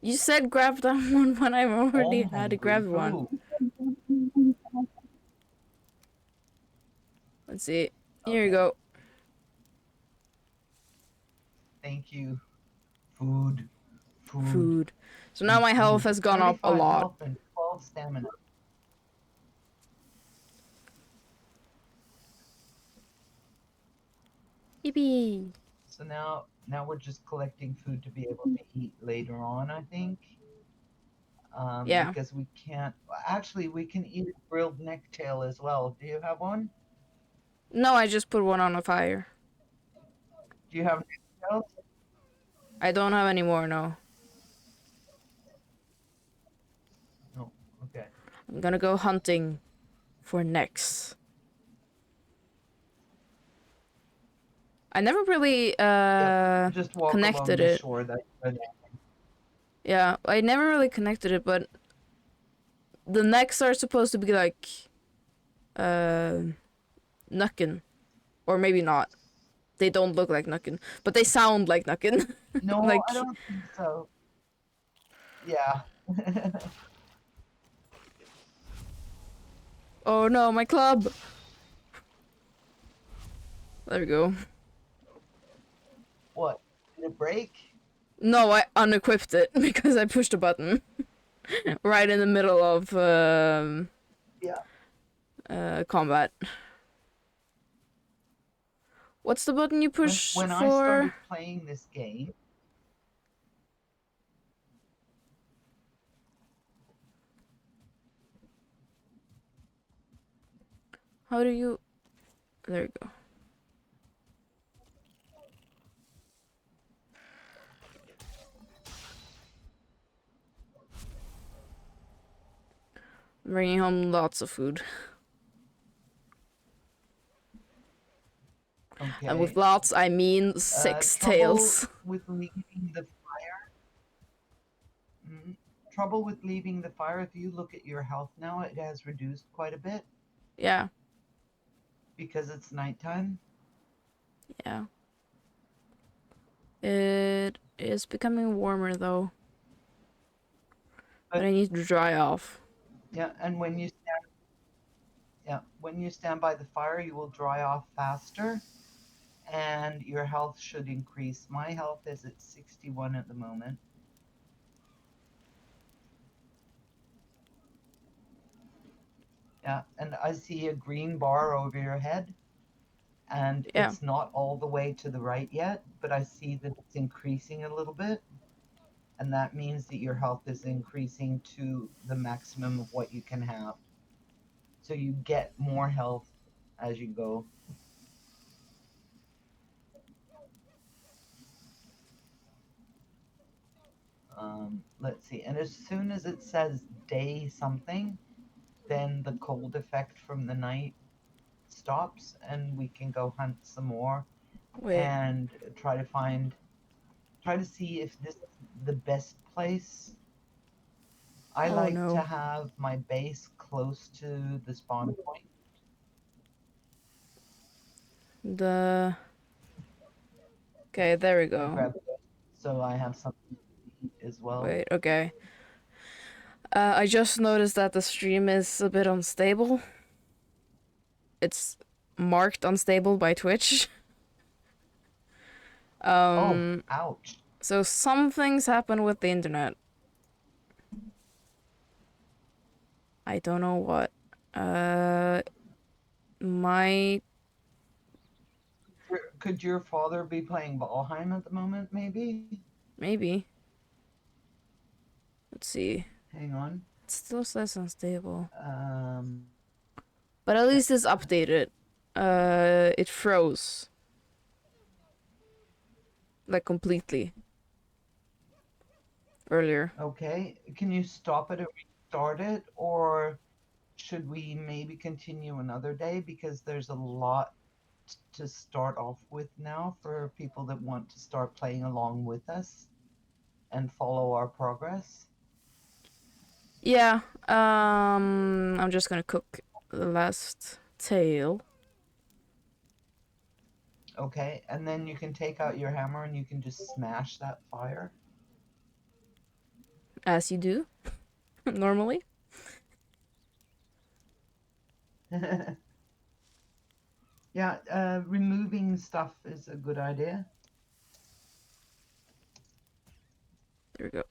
[SPEAKER 1] You said grab that one when I
[SPEAKER 2] Oh,
[SPEAKER 1] already
[SPEAKER 2] I'm
[SPEAKER 1] had to
[SPEAKER 2] hungry.
[SPEAKER 1] grab one.
[SPEAKER 2] Food.
[SPEAKER 1] Let's see. Here you
[SPEAKER 2] Okay.
[SPEAKER 1] go.
[SPEAKER 2] Thank you. Food. Food.
[SPEAKER 1] Food. So now
[SPEAKER 2] And
[SPEAKER 1] my health
[SPEAKER 2] food.
[SPEAKER 1] has gone up a
[SPEAKER 2] 35
[SPEAKER 1] lot.
[SPEAKER 2] health and 12 stamina.
[SPEAKER 1] Yippee.
[SPEAKER 2] So now we're just collecting food to be able to eat later on, I think.
[SPEAKER 1] Yeah.
[SPEAKER 2] Because we can't. Actually, we can eat a grilled necktail as well. Do you have one?
[SPEAKER 1] No, I just put one on a fire.
[SPEAKER 2] Do you have necktails?
[SPEAKER 1] I don't have any more, no.
[SPEAKER 2] No. Okay.
[SPEAKER 1] I'm gonna go hunting for necks. I never really
[SPEAKER 2] Yep. Just walk along
[SPEAKER 1] connected
[SPEAKER 2] the
[SPEAKER 1] it.
[SPEAKER 2] shore. That
[SPEAKER 1] Yeah, I never really connected it, but the necks are supposed to be like Nukken. Or maybe not. They don't look like Nukken, but they sound like Nukken.
[SPEAKER 2] no,
[SPEAKER 1] Like,
[SPEAKER 2] I don't think so. Yeah.
[SPEAKER 1] oh no, my club. There we go.
[SPEAKER 2] What? Did it break?
[SPEAKER 1] No, I unequipped it because I pushed a button right in the middle of
[SPEAKER 2] Yeah.
[SPEAKER 1] combat. What's the button you
[SPEAKER 2] When
[SPEAKER 1] push
[SPEAKER 2] when I
[SPEAKER 1] for?
[SPEAKER 2] started playing this game,
[SPEAKER 1] How do you? There you go. I'm bringing home lots of food, and with
[SPEAKER 2] okay,
[SPEAKER 1] lots I mean 6
[SPEAKER 2] trouble
[SPEAKER 1] tails.
[SPEAKER 2] with leaving the mm, trouble with leaving the fire. If you look at your health now, it has reduced quite a bit
[SPEAKER 1] Yeah,
[SPEAKER 2] because it's nighttime.
[SPEAKER 1] yeah. It is becoming warmer though, but
[SPEAKER 2] But
[SPEAKER 1] I need to dry off.
[SPEAKER 2] yeah, and when you stand by the fire, you will dry off faster, and your health should increase. My health is at 61 at the moment. Yeah, and I see a green bar over your head, and
[SPEAKER 1] Yeah.
[SPEAKER 2] it's not all the way to the right yet, but I see that it's increasing a little bit, and that means that your health is increasing to the maximum of what you can have. So you get more health as you go. Let's see, and as soon as it says day something, then the cold effect from the night stops, and we can go hunt some more
[SPEAKER 1] Wait.
[SPEAKER 2] and try to see if this is the best place. I
[SPEAKER 1] Oh
[SPEAKER 2] like to
[SPEAKER 1] no.
[SPEAKER 2] have my base close to the spawn point.
[SPEAKER 1] The Okay, there we
[SPEAKER 2] I
[SPEAKER 1] go.
[SPEAKER 2] grab it so I have something to eat as well.
[SPEAKER 1] Wait, okay. I just noticed that the stream is a bit unstable. It's marked unstable by Twitch.
[SPEAKER 2] Oh,
[SPEAKER 1] Um,
[SPEAKER 2] ouch.
[SPEAKER 1] so some things happen with the internet. I don't know what. Uh, my
[SPEAKER 2] Could your father be playing Valheim at the moment, maybe?
[SPEAKER 1] maybe. Let's see.
[SPEAKER 2] Hang on.
[SPEAKER 1] It still says unstable,
[SPEAKER 2] Um,
[SPEAKER 1] but at least it's updated. It froze like completely earlier.
[SPEAKER 2] okay. Can you stop it and restart it? Or should we maybe continue another day? Because there's a lot to start off with now for people that want to start playing along with us and follow our progress.
[SPEAKER 1] Yeah. I'm just gonna cook the last tail.
[SPEAKER 2] Okay, and then you can take out your hammer and you can just smash that fire.
[SPEAKER 1] As you do, normally.
[SPEAKER 2] Yeah, removing stuff is a good idea.
[SPEAKER 1] There we go.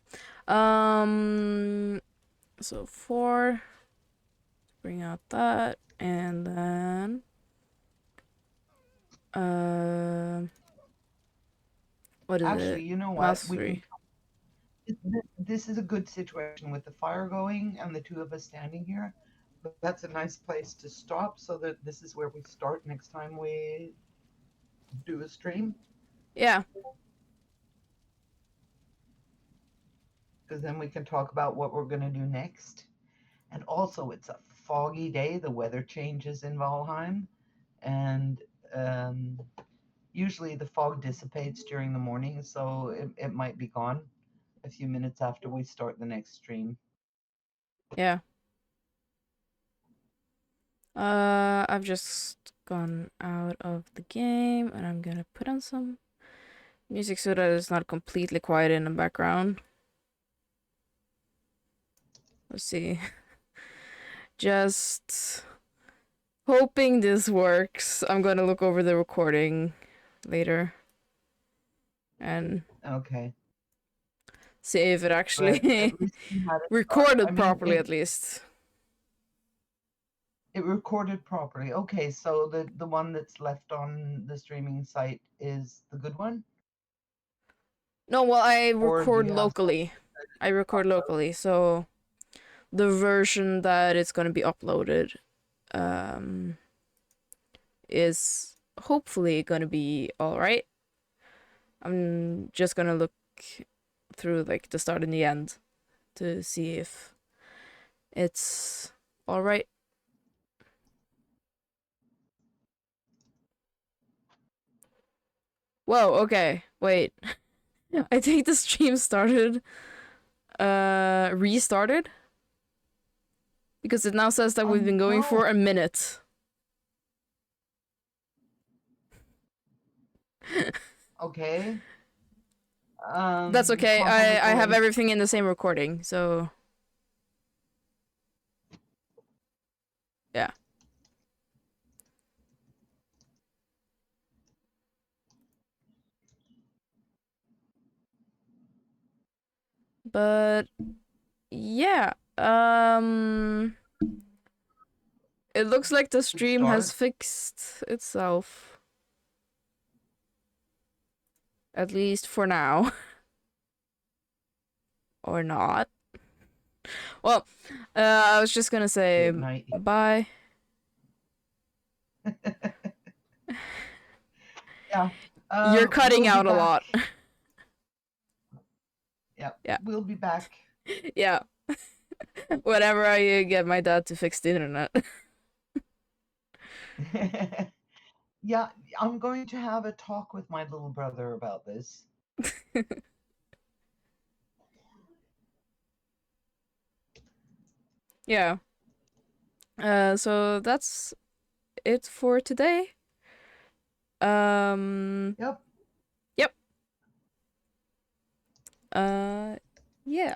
[SPEAKER 1] So 4, bring out that, and then What is
[SPEAKER 2] Actually,
[SPEAKER 1] it?
[SPEAKER 2] you know what?
[SPEAKER 1] Mouse
[SPEAKER 2] We can.
[SPEAKER 1] free.
[SPEAKER 2] This is a good situation with the fire going and the two of us standing here. But that's a nice place to stop so that this is where we start next time we do a stream.
[SPEAKER 1] Yeah.
[SPEAKER 2] Because then we can talk about what we're going to do next. And also, it's a foggy day. The weather changes in Valheim. And um, usually the fog dissipates during the morning, so it might be gone a few minutes after we start the next stream.
[SPEAKER 1] Yeah. I've just gone out of the game and I'm gonna put on some music so that it's not completely quiet in the background. Let's see. Just hoping this works. I'm gonna look over the recording later and
[SPEAKER 2] Okay.
[SPEAKER 1] see if it
[SPEAKER 2] But
[SPEAKER 1] actually
[SPEAKER 2] at least we had it start. I
[SPEAKER 1] recorded
[SPEAKER 2] mean,
[SPEAKER 1] properly at least.
[SPEAKER 2] it recorded properly. Okay, so the one that's left on the streaming site is the good one?
[SPEAKER 1] No, well, I
[SPEAKER 2] Or do
[SPEAKER 1] record
[SPEAKER 2] you have some?
[SPEAKER 1] locally. I record locally, so the version that it's gonna be uploaded um is hopefully gonna be all right. I'm just gonna look through like the start and the end to see if it's all right. Whoa, okay. Wait. I think the stream started restarted because it now says that we've been going
[SPEAKER 2] No.
[SPEAKER 1] for a minute.
[SPEAKER 2] Okay.
[SPEAKER 1] That's okay. I have
[SPEAKER 2] Compromise.
[SPEAKER 1] everything in the same recording, so yeah. But yeah, it looks like the stream has
[SPEAKER 2] Start.
[SPEAKER 1] fixed itself. At least for now. Or not. Well, I was just gonna say
[SPEAKER 2] Good night.
[SPEAKER 1] bye.
[SPEAKER 2] Yeah.
[SPEAKER 1] You're cutting
[SPEAKER 2] We'll be
[SPEAKER 1] out a
[SPEAKER 2] back.
[SPEAKER 1] lot.
[SPEAKER 2] Yep.
[SPEAKER 1] Yeah.
[SPEAKER 2] We'll be back.
[SPEAKER 1] Yeah. Whenever I get my dad to fix the internet.
[SPEAKER 2] Yeah, I'm going to have a talk with my little brother about this.
[SPEAKER 1] Yeah. So that's it for today.
[SPEAKER 2] Yep.
[SPEAKER 1] Yep. Uh, yeah.